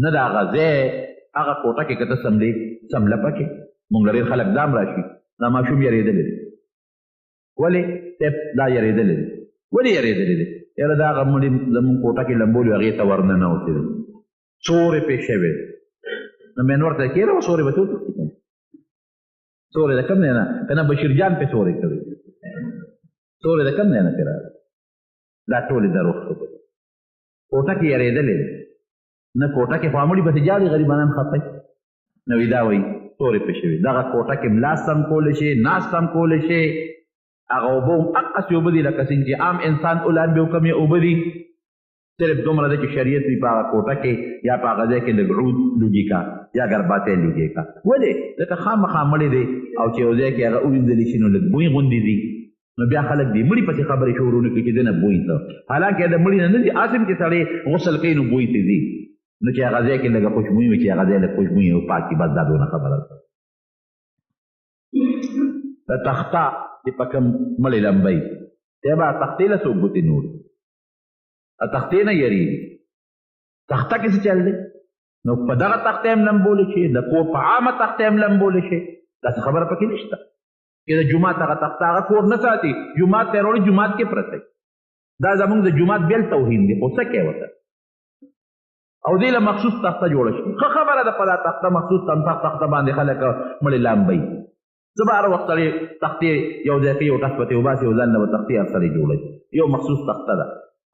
Speaker 2: نه د هغه ځای هغه کوټه کې که ته سمله پکې مونږ ډېر خلک دا هم راشي دا ماشوم یېرېدلی دی ولې صاحب دا یېرېدلی دی ولې یېرېدلی دی یاره دا هغه مړي زمونږ کوټه کې لمبولي هغې ته ورننوتېدل سورې پې شوې نو مین ورته کېره و سورې به ته وتښتي که نه سورې د کوم دی نه که نه بشیر جان پې سورې کوي سورې د کوم دی نه پې راغلی دا ټولې دروغ خبرې کوټه کې یېرېدلی دی نه کوټه کې خو مړي پسې جاړي غریبانان خفئ نو دا وایي سورې پې شوي دغه کوټه کې ملاست هم کولی شي ناست هم کولی شي هغه اوبه هم هغسې اوبه دي لکه څنګه چې عام انسان اولانبې او کمې اوبه دي صرف دومره ده چې شریعت وي په هغه کوټه کې یا په هغه ځای کې لږ عود لوګي کا یا ګرباتی لوګي کا ولې ځکه خامخا مړی دی او چې یو ځای کې هغه ووینځلی شي نو لږ بوی غوندې دي نو بیا خلک دې مړي پسې خبرې شروع نه کړي چې دنه بوی ته حالانکې د مړي نه نه دي اسم چې سړی غسل کوي نو بوی ته ځي نو چې هغه ځای کې لږه خوشبویي وي چې هغه ځای لږ خوشبویي او پاکي بس دا دونه خبره ده د تخته چې په کوم مړی لمبئ دی به تختې له څوک ګوتې نوري تختې نه یېرېږي تخته کې څه چل دی نو په دغه تختې هم لمبولی شي د کور په عامه تختې هم لمبولی شي داسې خبره پکې نشته چې د جومات هغه تخته هغه کور نه ساتي جومات ته یې راوړي جومات کې پرته دا زموږ د جومات بیل توهین دی خو څه کوې ورته او دې له مخصوص تخته جوړه شي ښه خبره ده په دا تخته مخصوص تخته باندې خلک مړې لامبئ زه به هر وخت سړی تختې یو ځای کې یو ټس پتې وباسي او ځان له به تختې هر سړی جوړوي یو مخصوص تخته ده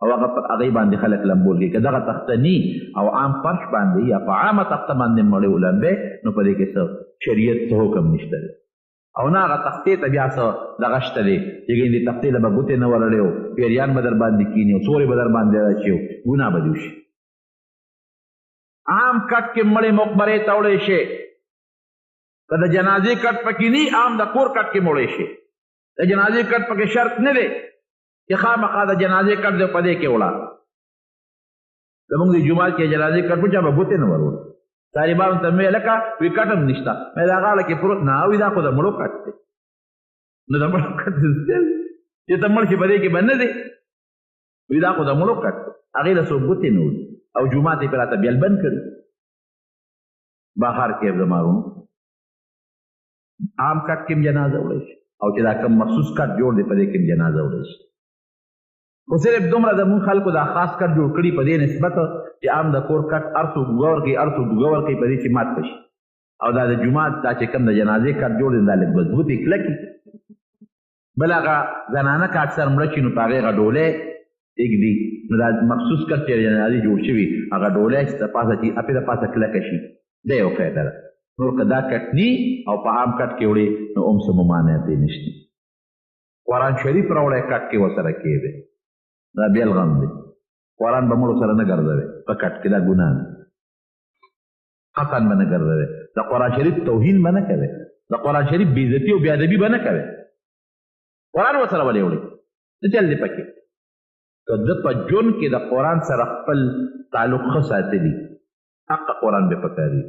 Speaker 2: او هغه پر هغې باندې خلک لمبول کوي که دغه تخته ني او عام فرش باندې یا په عامه تخته باندې مړی ولمبې نو په دې کې څه شریعت څه حکم نشته دی او نه هغه تختې ته بیا څه دغه شته دی چې دې تختې له به ګوتې نه ورړې او پیریان به در باندې کیني او سورې به در باندې راشي او ګناه به دې وشي عام کټ کې مړې مقبرې ته وړی شي که د جنازې کټ پکې ني عام د کور کټ کې مړی شي د جنازې کټ پکې شرط نه دی چې خامخا د جنازې کټ دی په دې کې وړه زموږ د جومات کې جنازې کټ په چا به ګوتې نه ور طالبانو ته مې لکه وی کټ هم نشته مې د هغه کې پروت نه وي دا خو د مړو کټ دی نو د مړو کټ چې ته مړ شي په دې کې به نه دی وي دا خو د مړو کټ دی هغې له څوک ګوتې نه وړي او جومات یې پې راته بیل بند کړي بهر کې زمارونو عام کټ کې هم جنازه وړی شي او چې دا کوم مخصوص کټ جوړ دی په دې کې هم جنازه وړی شي خو صرف دومره زموږ خلکو دا خاص کټ جوړ کړي په دې نسبت چې عام د کور کټ هر څوک ګوګه ورکوي هر څوک ګوګه ورکوي په دې چې مات بشي او دا د جومات دا چې کوم د جنازې کټ جوړ دی دا لږ مضبوطې کلکي بل هغه زنانه که اکثر مړه شي نو په هغې هغه ډولۍ ایږدي نو دا مخصوص کټ چې جنازې جوړ شوي هغه ډولۍ چې د پاسه چې اپې د پاسه کلکه شي دا یو فایده ده نور که دا کټ ني او په عام کټ کې وړي نو هم څه ممانعت یې نشته قرآن شریف راوړی کټ کې ورسره کېږي دا بیل غم دی قرآن به مړو سره نه ګرځوي په کټ کې دا ګناه ده قطعا به نه ګرځوي د قرآن شریف توهین به نه کوي د قرآن شریف بېعزتي او بېادبي به نه کوي قرآن ورسره ولې وړي څه چل دی پکې که ده په ژوند کې د قرآن سره خپل تعلق ښه ساتلي حق قرآن به پکاري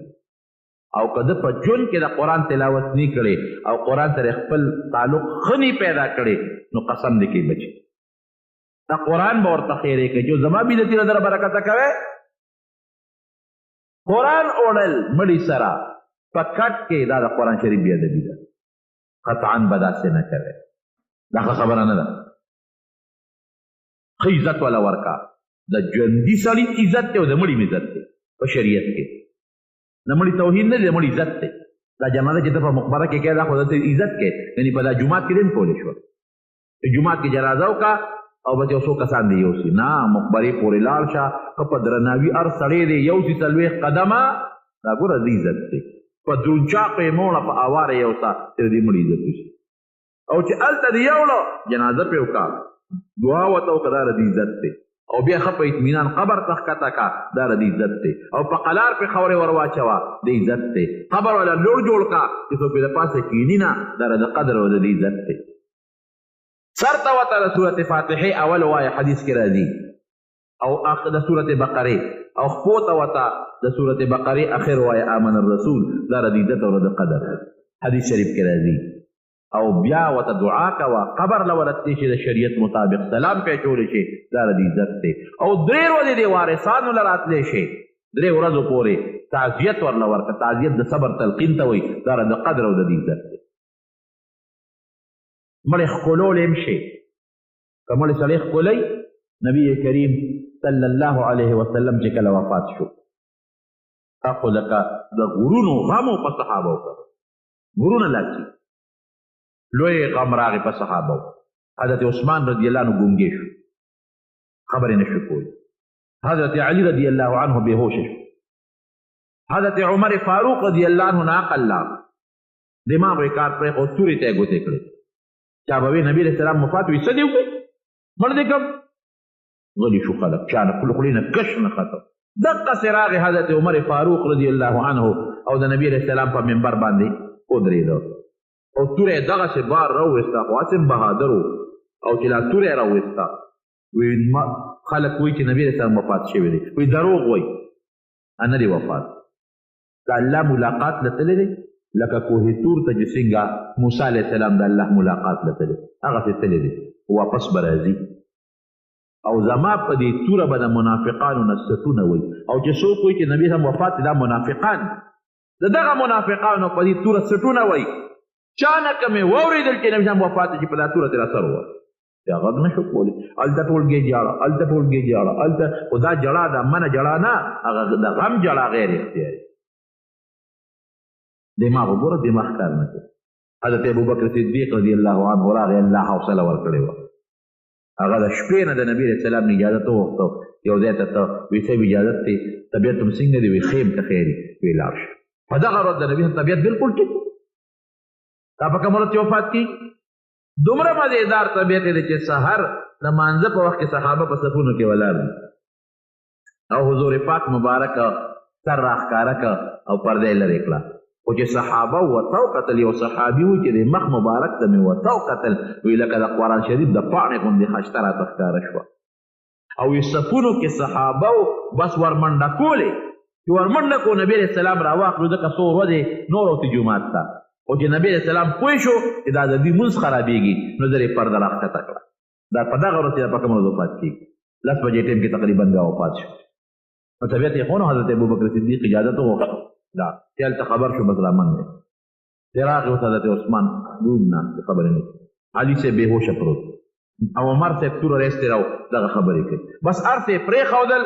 Speaker 2: او که ده په ژوند کې د قرآن تلاوت نی کړي او قرآن سره خپل تعلق ښه نی پیدا کړي نو قسم دې کوي بچي دا قرآن به ورته خیرې کوي چې زما بېعزتي له دره برکته کوې قرآن اوړل مړي سره په کټ کې دا د قرآن شریف بېادبي ده قطعا به داسې نه کوې دا خبره نه ده. ښه عزت والا ورکا. د ژوندي سړي عزت دی او د مړي عزت دی په شریعت کې. د مړي توهین نه دی، د مړي عزت دی. دا جنازه چې ته په مقبره کې کوې دا خو د عزت کې، یعنې په دا جومات کې دې هم کولی شول. په جومات کې جنازه وکړه او بس یو څو کسان دې یوسي. نه، مقبرې پورې لاړ شه، ښه په درناوي هر سړی دې یوسي 40 قدمه. دا ګوره د عزت دی. په درونچاقو یې موړه، په اواره یې یوسه چې د دې مړي عزت وشي. او چې هلته دې یوړه جنازه پرې وکړه، دعا ورته وکړه، دا د عزت دی. او بیا ښه په اطمینان قبر ته ښکته کړه، دا د عزت دی. او په قلار پې خاورې ور واچوه، د عزت دی. قبر والا لوړ جوړ کړه چې څوک پې د پاسه کښېني نه، دا د قدر او د عزت دی. سر ته ورته د سورت فاتحې اول وایه، حدیث کې راځي، او د سورت بقرې، او خپو ته ورته د سورت بقرې اخر وایه آمن الرسول، دا د عزت او د قدر، حدیث شریف کې راځي. او بیا ورته دعا کوه، قبر له ورتلی شي د شریعت مطابق، سلام پې اچولی شي، دا د عزت دی. او 3 ورځې دې وارثانو له راتلی شي، 3 ورځو پورې تعزیت ورله ورکړه. تعزیت د صبر تلقین ته وایي، دا د قدر او د عزت دی. مړی ښکلولی هم شي، که مړی سړی ښکلی، نبی کریم صلی الله علیه وسلم چې کله وفات شو، خو لکه د غرونو غم په صحابه وکړه، غرونه لاچي لوی غم راغی په صحابه. حضرت عثمان رضی الله عنه ګونګې شو، خبرې نه شو کولی. حضرت علی رضی الله عنه بېهوشه شو. حضرت عمر فاروق رضی الله عنه ناقل لاړ، دماغ یې کار پرېښود، تورې ته یې ګوتې کړې. چا به وی نبی علیه السلام وفات وي، څه دې وکړئ، مړ دې کړم. غلي شو خلک، چا نه خولې نه کش نه ختم. دقسې راغی حضرت عمر فاروق رضی الله عنه او د نبی علیه السلام په منبر باندې ودرېده، او توره یې دغسې بار راوویسته، خو هسې بهادر و. او چې لا توره یې راوویسته، وی خلک وایي چې نبی علیه السلام وفات شوی دی. وی دروغ وایي، نه دی وفات. د الله ملاقات له تللی دی، لکه کوه تور ته چې څنګه موسی علیه السلام د الله ملاقات له تللی، هغسې تللی دی، واپس به راځي. او زما په دې توره به د منافقانو نه ستونه وایي. او چې څوک وایي چې نبی هم وفات دی، دا منافقان، د دغه منافقانو په دې توره ستونه وایي. چا نه که مې واورېدل چې نبي هم وفات دی، چې په دا توره ترې اثر ووایي، بیا غږ نه شو کولی. هلته ټولګې جاړه، هلته ټولګې جاړه، هلته خو دا جړا د منه جړا نه، هغه د غم جړا غیر اختیاري. دماغ وګوره، دماغ کار نه کوي. حضرت ابوبکر صدیق رضی الله عنه راغی، الله حوصله ورکړې وه. هغه د شپې نه د نبي علیه السلام نه اجازت وغوښته، یو ځای ته ته وایي صاحب اجازت دی، طبیعت هم څنګه دی؟ وایي خیم ته خیر وي، وایي لاړ شه. په دغه ورځ د نبي طبیعت بلکل ټیک و. دا په کومه ورځ چې وفات کېږي، دومره مزېدار طبیعت یې دی چې سحر د مانځه په وخت کې صحابه په صفونو کې ولاړ دي، او حضور پاک مبارک سر راښکاره کړه او پرده یې لرې کړه. خو چې صحابه ورته وکتل، یو صحابي و چې د مخ مبارک ته مې ورته وکتل، وایي لکه د قرآن شریف د پاڼې غوندې خشته راته ښکاره شوه. او یې صفونو کې صحابه و، بس ورمنډه کولې، چې ورمنډه کو نبي علیه السلام راواخلو، ځکه څو ورځې نور وتې جومات ته. او چې نبی علیه السلام پوه شو چې دا د دوی مونځ خرابېږي، نو در یې پرده راښکته کړه. دا په دغه ورځ چې په کومه ورځ وفات کېږي، 10 بجې ټایم کې تقریبا بیا وفات شو. نو طبیعت یې خو نو حضرت ابوبکر صدیق اجازت وغوښته، لا چې هلته خبر شو بس رامن دی. دی راغی اوس حضرت عثمان ډوب ناست دی، خبرې نه کوي. علي صاحب بېهوشه پروت، او عمر صاحب توره رایستی راو، دغه خبرې کوي. بس هر څه یې پرېښودل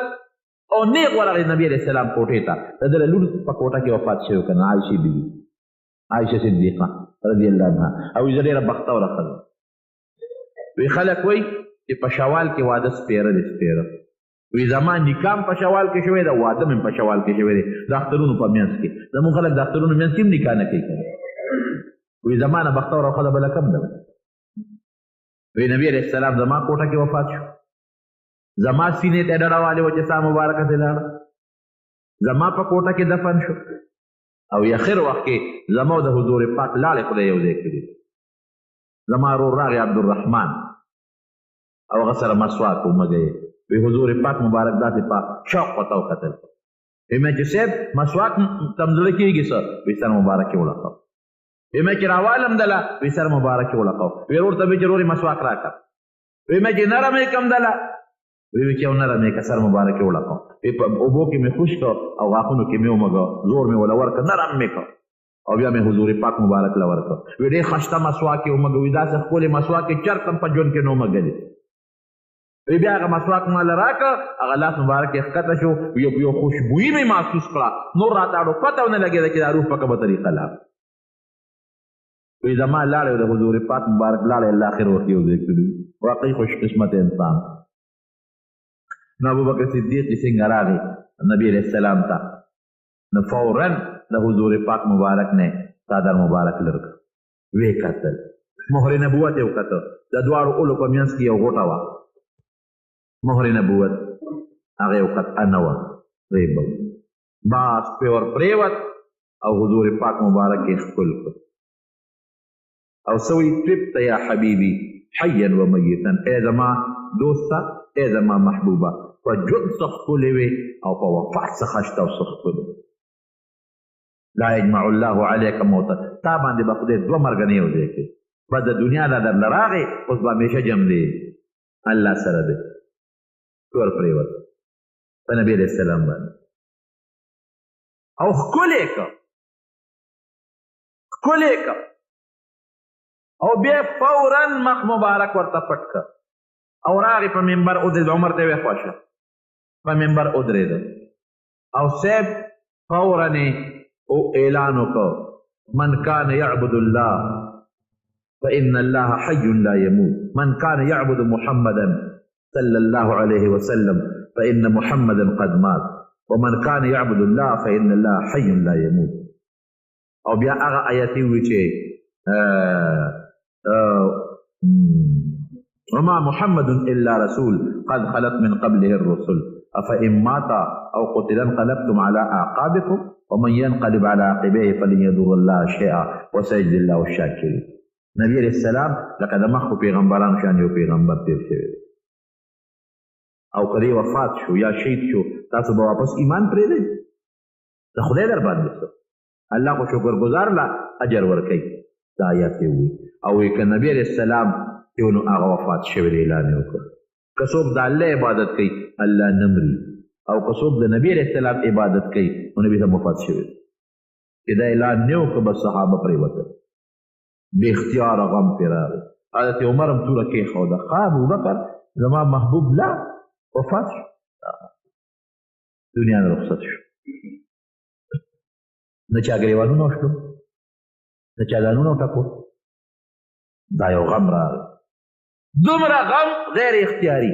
Speaker 2: او نیغ ورغی نبي علیه السلام کوټې ته. د ده له لور په کوټه کې وفات شوی که نه، عایشې بیبي، عایشه صدیقه رضی الله عنها. او زه ډېره بختوره ښځه. وی خلک وایي چې په شوال کې واده سپېره دی، سپېره. وی زما نکام په شوال کې شوی ده، واده مې په شوال کې شوی دی، د اخترونو په منځ کې. زموږ خلک د اخترونو منځ کې هم نکاح نه کوي. وی زما نه بختوره ښځه بله کم ده. وی نبي علیه السلام زما کوټه کې وفات شو، زما سینې ته ډډه والې وه چې سا مبارکه ترې لاړه، زما په کوټه کې دفن شو. او اخر وخت کې زما د حضور پاک لاړې خدای یو ځای کړي. زما ورور راغی عبدالرحمن، او هغه سره مسواک ومږی. وی حضور پاک مبارک داسې په شوق ورته وکتل. وی مې چې صاحب مسواک تمزړه کېږي څه؟ وی سر مبارک یې ولقو. وی مې چې راوالم دله، وی سر مبارک یې ولقو. وی ورور ته وی چې ورور یې مسواک راکړه. وی مې چې نرم یې کم دله، وی چې یو نرم یې که سر مبارک یې ولقو. وی په اوبو کې مې خوش کړ او غاښونو کې مې ومږه، زور مې وله ورکړ، نرم مې کړ. او بیا مې حضور پاک مبارک له ورکړ وی ډېر خشته مسواک یې ومږه وي داسې ښکلې مسواک یې چرته هم په ژوند کې نه ومږلې وی بیا هغه مسواک ماله راکړه هغه لاس مبارک یې ښکته شو یو خوشبویي مې محسوس کړه نور راته اړو پته ونه لګېده چې دا روح په کومه طریقه لاړ وی زما لاړې د حضور پاک مبارک لاړې الله آخر وخت یو ځای کړي واقعي خوش قسمت انسان نو ابوبکر صدیق چې څنګه راغی نبی علیہ السلام ته نو فوراً د حضور پاک مبارک نه صادر مبارک لرګ وی کتل مهر نبوت یې وکته د دواړو اولو په منځ کې یو غوټه وه مهر نبوت هغه یې وکت نه وه ریبه باس پې ور پرېوت او حضور پاک مبارک یې ښکل کړ او سوی طبت یا حبیبی حیا و میتا ای زما دوسته ای زما محبوبه په ژوند څه ښکلې وې او په وفات څه خشته او څه ښکلې لا یجمع الله علیک موتا تا باندې به خدای دوه مرګه نه یو ځای کوي بس د دنیا دا درله راغې اوس به همیشه جم دی الله سره دی ور پرېوت په نبي علیه السلام باندې او ښکلې که ښکلې که او بیا فوراً مخ مبارک ورته پټ که او راغی په منبر ودرېد عمر ته یې وخوشه په منبر ودرېده او صاحب فوراً او اعلان وکړ من کان یعبد الله فإن الله حي لا يموت من كان يعبد محمدا صلى الله عليه وسلم فإن محمدا قد مات ومن كان يعبد الله فإن الله حي لا يموت او بیا هغه آیت وی چې وما محمد إلا رسول قد خلت من قبله الرسل أفإن مات أو قتل انقلبتم على أعقابكم ومن ينقلب على عقبيه فلن يضر الله شيئا وسيجزي الله الشاكرين نبی علیہ السلام لکه د مخکو پیغمبرانو شان یو پیغمبر تیر شوی او کله وفات شو یا شهید شو تاسو به واپس ایمان پرېږدئ د خدای در باندې څه الله خو شکرګزار لا اجر ورکوي دا آیات یې ووایي او وایي که نبی علیہ السلام یو نو هغه وفات شوی دی اعلان یې وکړ که څوک د الله عبادت کوي الله نه مري او که څوک د نبی علیہ السلام عبادت کوي نو نبي ته وفات شوی دی چې دا اعلان نه وکړه بس صحابه پرېوتل بے اختیار غم پی راغی حضرت عمر هم توره کېښوده ښه ابوبکر زما محبوب لا وفات شو دنیا نه رخصت شو نه چا ګریوانونه وشلو نه چا ځانونه وټکول دا یو غم راغی دومره غم غیر اختیاري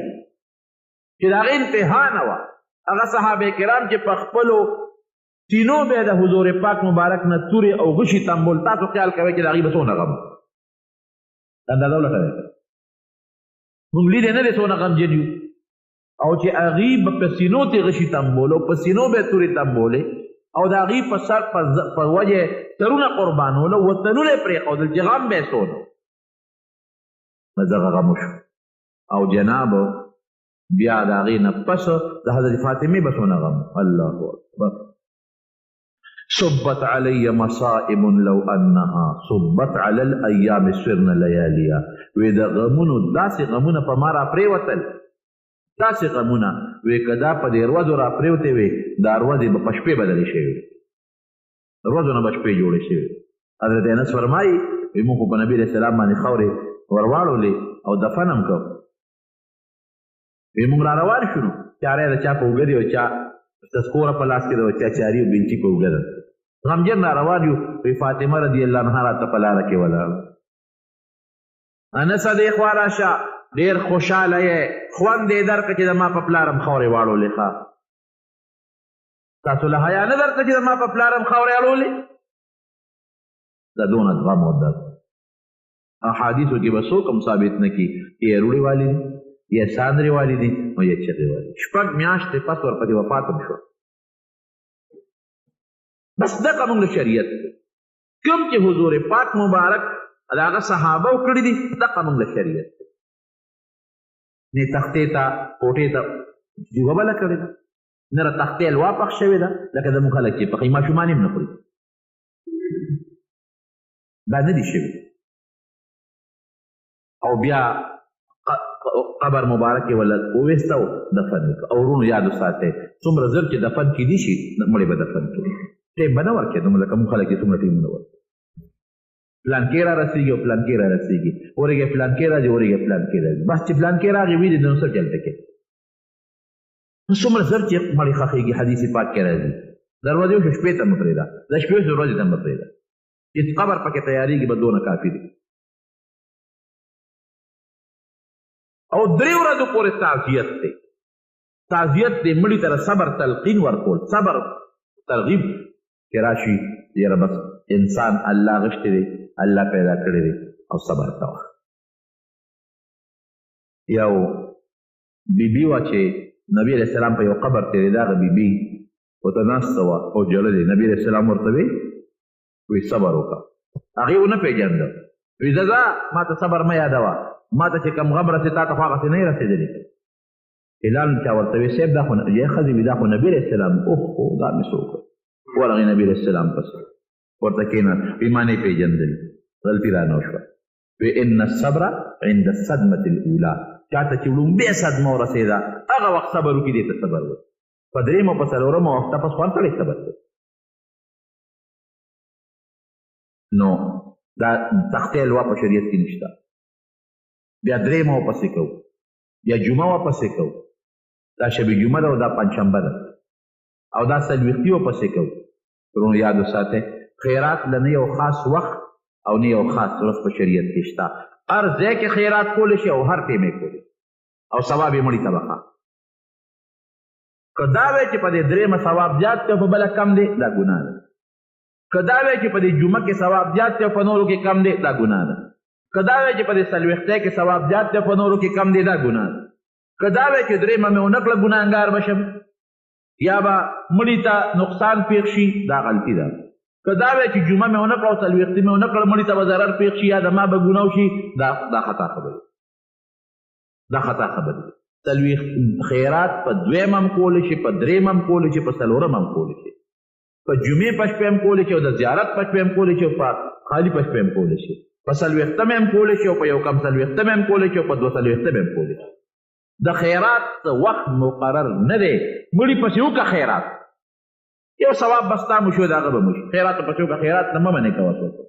Speaker 2: چې د هغې انتها نه وه هغه صحابه کرام چې په خپلو سینو به د حضور پاک مبارک نه تورې او غشي تنبول تاسو خیال کوئ چې د هغې به څونه غم اندازه ولټوئ موږ لیدې نه دی څونه غمجن یو او چې هغې به په سینو تې غشي تنبول او په سینو به یې تورې تنبولې او د هغې په سر په وجه سرونه قربانوله وطنونه یې پرېښودل چې غم به یې څونه نو دغه غم وشو او جنابو بیا د هغې نه پس د حضرت فاطمې به څونه غم الله اکبر صبت علی مصائب لو انها صبت علی الايام سرن لياليا وی د غمونو داسې غمونه په ما را پرېوتل داسې غمونه وی که دا په دې ورځو را پرېوتې وې دا ورځې به په شپې بدلې شوې ورځو نه به شپې جوړې شوې حضرت انس فرمایي وی موږ په نبي علیه السلام باندې خاورې ورواړولې او دفن هم کړ وی موږ را روان شولو چاره د چا په اوږه دي او چا تذکوره په لاس کې ده او چا چاري او بینچي په اوږه ده غمجن را روان یو وی فاطمه رضی الله عنها راته په لاره کې ولاړه انس دې خوا راشه ډېر خوشحاله یې خوند یې درکړه چې زما په پلارم خاورې واړولې ښه تاسو له حیا نه درته چې زما په پلارم خاورې اړولې دا دونه غم او درد احادیثو کې به څوک هم ثابت نه کړي چې یې روړې والي دي یا ساندرې والي دي او یا چغې والي شپږ میاشتې پس ورپسې وفات هم شوه بس دغه موږ له شریعت کوم چې حضور پاک مبارک د هغه صحابه کړي دي دغه موږ له شریعت نه تختې ته کوټې ته ډیوه بله کړې ده نه را تختې الوا پخ شوې ده لکه زموږ خلک چې پخې ماشومان هم نه خوري دا نه دي شوي او بیا قبر مبارک ولا وویسته او دفن یې او ورونو یاد وساتئ څومره زر چې دفن کېدی شي مړی به دفن کړي
Speaker 1: ټیم به نه ورکېدم لکه موږ خلک چې څومره ټیمونه ورکوي پلان کې را رسېږي او پلان کې را رسېږي ورېږې پلان کې راځي ورېږې پلان کې راځي بس چې پلان کې راغی وي نو څه چلته کې نو څومره زر چې مړی ښخېږي حدیث پاک کې راځي دروازې وشو شپې ته مه پرېږده د شپې وشو ورځې ته مه پرېږده چې قبر پکې تیارېږي به دونه کافي دی او 3 ورځو پورې تعزیت دی تعزیت دی مړي ته صبر تلقین ورکول صبر ترغیب کې راشي یاره بس انسان الله غشتی دی الله پیدا کړی دی او صبر کوه یو بیبي وه چې نبی علیه السلام په یو قبر تېرېده هغه بیبي ورته ناسته وه او ژړلې نبي علیه السلام ورته وی صبر وکړه هغې ونه پېژانده وی ځه ما ته صبر مه یادوه ما ته چې کوم غم رسېد تا ته خو هغسې نه یې رسېدلي هلال چا ورته وی صاحب دا خو یې ښځې وي دا خو نبي علیه السلام اوهو دا مې څه وکړه ورغې نبي علیه السلام پسې ورته کېناست وی ما نه یې پېژندلي غلطي رانه وشوه وی ان الصبر عند الصدمة الاولى چاته چې لومبۍ صدمه ورسېده هغه وخت صبر وکړي دې ته صبر وایي په درېیمه په څلورمه وخته پس خو هم سړی صبر کوي نو دا تختې الوا په شریعت کې نشته بیا درېیمه ورپسې کوو بیا جمعه ورپسې کوو دا شب جمعه ده او دا پنجشنبه ده او دا څلوېښتي ورپسې کوو ورونو یاد وساتئ خیرات له نه یو خاص وخت او نه یو خاص ورځ په شریعت کې شته هر ځای کې خیرات کولی شي او هر ټیم یې کولی او ثواب یې مړي ته بخا که دا وی چې په دې درېیمه ثواب زیات دی او په بله کم دی دا ګناه ده که دا وی چې په دې جمعه کې ثواب زیات دی او په نورو کې کم دی دا ګناه ده که دا وی چې په دې څلوېښتۍ کې ثواب زیات دی او په نورو کې کم دی دا ګناه ده که دا وی چې درېیمه مې ونه کړه ګناهګار به شم یا به مړي ته نقصان پېښ شي دا غلطي ده که دا وی چې جمعه مې ونه کړه او څلوېښتي مې ونه کړه مړي ته به ضرر پېښ شي یا د ما به ګناه وشي دا خطا خبرې دا خطا خبرې خیرات په دویم هم کولی شي په درېیم هم کولی شي په څلورم هم کولی شي په جمعې په شپې هم کولی شي او د زیارت په شپې هم کولی شي او په خالي په شپې هم کولی شي په څلوېښتم هم کولی شي او په یو کم څلوېښتم هم کولی شي او په 240 هم کولی شي د خیرات وخت مقرر نه دی مړي پسې وکړه خیرات یو ثواب بس تا مو شو د هغه به مو شي خیرات پسې وکړه خیرات نه مه منې کوه څوک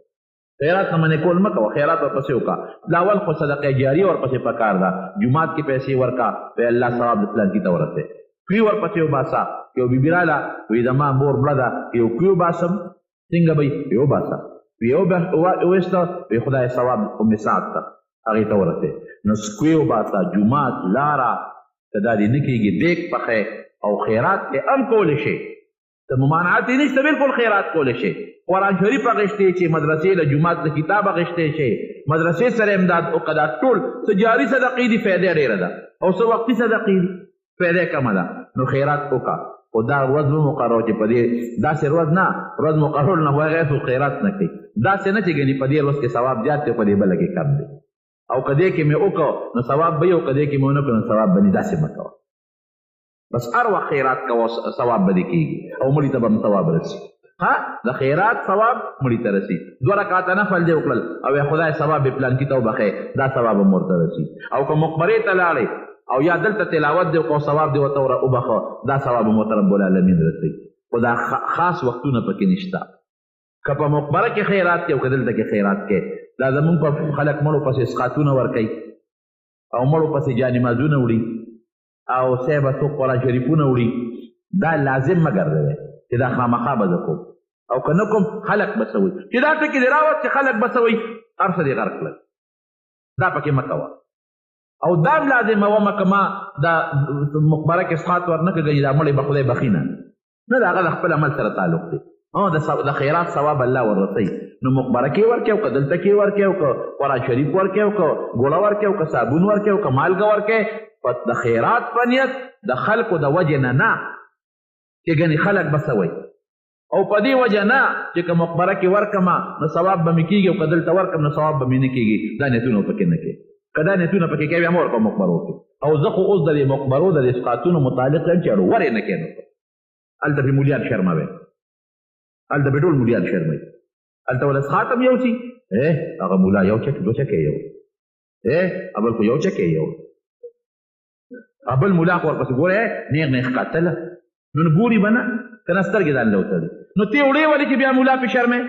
Speaker 1: خیرات نه منې کول مه کوه خیرات ورپسې وکړه دا اول خو صدقه جاریه ورپسې پکار ده جومات کې پیسې ورکړه وی الله ثواب د پلانکي ته ورسې کوي ورپسې وباسه یو بیبي راله وی زما مور مړه ده یو کوي وباسم څنګه به یې وباسه یو وویسته وی خدای ثواب ام سعد ته هغې ته ورسې نو کوي وباسه جومات لاره که دا دې نه کېږي دیګ پخې او خیرات یې هم کولی شي ته ممانعت یې نشته بلکل خیرات کولی شي قرآن شریف اغشتی شي مدرسې له جومات د کتاب اغشتی شي مدرسې سره امداد وکړه دا ټول څه جاري صدقې دي فایده ډېره ده او څه وقتي صدقې دي فایده کمه ده نو خیرات وکړه خو دا ورځ مه مقرر چې په دې داسې ورځ نه ورځ مقرر نه وایي غیر خیرات نه کوي داسې نه چې ګنې په دې ورځ کې ثواب زیات دی په دې بله کې کم دی او که دې کې مې وکړو نو ثواب به وي او که دې کې مې ونه کړو نو ثواب به نه داسې مه کوه بس هر وخت خیرات کوه ثواب به دې کېږي او مړي ته به هم ثواب رسي ها د خیرات ثواب مړي ته رسي 2 رکعاته نفل دې وکړل او خدای ثواب یې پلانکي ته وبخې دا ثواب هم ورته رسي او که مقبرې ته لاړې او یا دلته تلاوت دې وکړو ثواب دې ورته وبخه دا ثواب هم ورته رب العالمین رسي خو دا خاص وختونه پکې نشته که په مقبره کې خیرات کې او که دلته کې خیرات کې دا زمونږ په خلک مړو پسې اسقاتونه ورکوي او مړو پسې جانمازونه وړي او صاحبه څوک قرآن شریفونه وړي دا لازم مه ګرځوئ چې دا خامخا به زه کوم او که نه کوم خلک به څه وایي چې دا ټکي دې راوست چې خلک به څه وایي هر څه دې غرق کړل دا پکې مه کوه او دا هم لازمومه که ما دا مقبره کې اسقات ورنه کړي دا مړی به خدای بخي نه د هغه د خپل عمل سره تعلق دی د خیرات ثواب الله وررسوي نو مقبره کې ورکړي او که دلته کې ورکړي او که قرآن شریف ورکړي او که ګوړه ورکړي او که صابون ورکړي او که مالګه ورکړي د خیرات په نیت د خلکو د وجې نه چې ګنې خلک به څه وایي او په دې وجه نه چې که مقبره کې ورکړمه نو ثواب به مې کېږي او که دلته ورکړم نو ثواب به مې نه کېږي دا نیتونه پکې نه کوي که دا نیتونه پکې کوي بیا مه ورکړه مقبرو کې او زه خو اوس د دې مقبرو د دې اسقاتونو متعلق یم چې ور یې نه کوې نو هلته پې مولیان شرموي هلته پې ټول مولیان شرموي هلته ول اسقات هم یوسي هغه مولا یو چک دو چکې یو بل خو یو چکې یو بل مولا خو ورپسې ګوره نیغ نیغ قاتله نو ګوري به نه
Speaker 2: کنه سترګې ځان له وتړي نو تی وړې ولې چې بیا مولا پې شرمې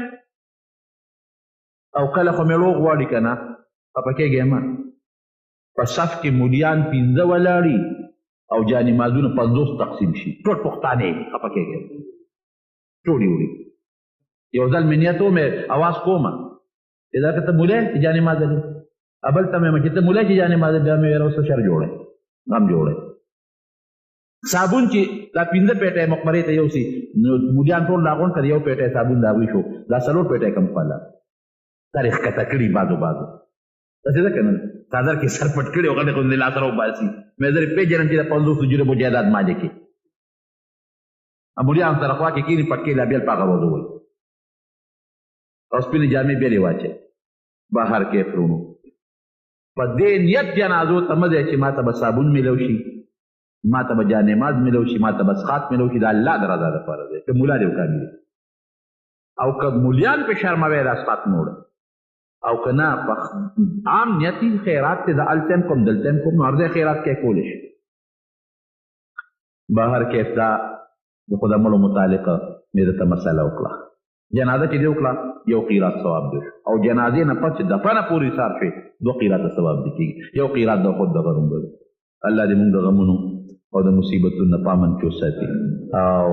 Speaker 2: او کله خو مېړو غواړي که نه خفه کېږې مه په صف کې مولیان 15 ولاړي او جانمازونه 50 تقسیم شي ټول پښتانه خفه کېږي ټولې وړي یو ځل مې نیت ومې اواز کومه چې دا که ته مولی چې جانمازه دی بل ته مې چې ته مولی چې جانمازه بیا مې ویل اوس شر جوړی غم جوړی صابون چې دا 15 پیټه مقبرې ته یوسي نو مولیان ټول راغونډ کړي یو پیټه صابون د هغوی شو دا 4 پیټه کم خواله تاریخ کته کړي بازو داسې ده که نه څادر کې سر پټ کړي او غټې غوندې لاس راوباسي مې زه پېژنم چې د 50 جوړې مو جایداد مالې کې مولیان سره خوا کې کښېني پټکې لا بیا په هغه وضو وایي او سپینې جامې بیا یې واچوي بهر کې پرونو په دې نیت جنازو ته مه ځئ چې ما ته به صابون میلو شي ما ته به جانماز میلو شي ما ته به سخات میلو شي د الله د رضا دپاره دی که ملا دی وکامي او که مولیان پې شرموی دا سخات نه وړه او که نه په عام نیتي خیرات دی د هلته هم کوم دلته هم کوم نو هر ځای خیرات کې کولی شي بهر کیف دا د خو د مړو متعلقه مې درته مسله وکړه جنازه چې دې وکړه یو قیرات ثواب دی او جنازې نه پس چې دفنه پورې سار شي 2 قیراته ثواب دی کېږي یو قیرات د خود دغه رومبه دی الله دې موږ د غمونو او د مصیبتونو نه پامن کې وساتي او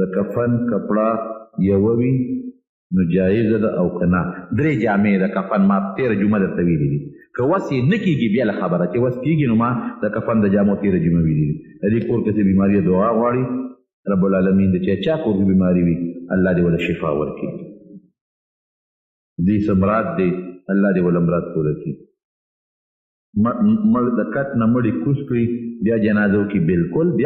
Speaker 2: د کفن کپړه یوه وي نو جایزه ده او که نه 3 جامې د کفن ما 13 جمعه درته ویلي دي که وس یې نه کېږي بیا له خبره چې وس کېږي نو ما د کفن د جامو 13 جمعه ویلي دي د دې کور کې څه بیماري دعا غواړي رب العالمین د چا کور کې بیماري وي الله دې وله شفا ورکړي دې څه مراد دی الله دې وله مراد پوره کړي مړ د کټ نه مړي کوز کړي بیا جنازو کې بالکل بیا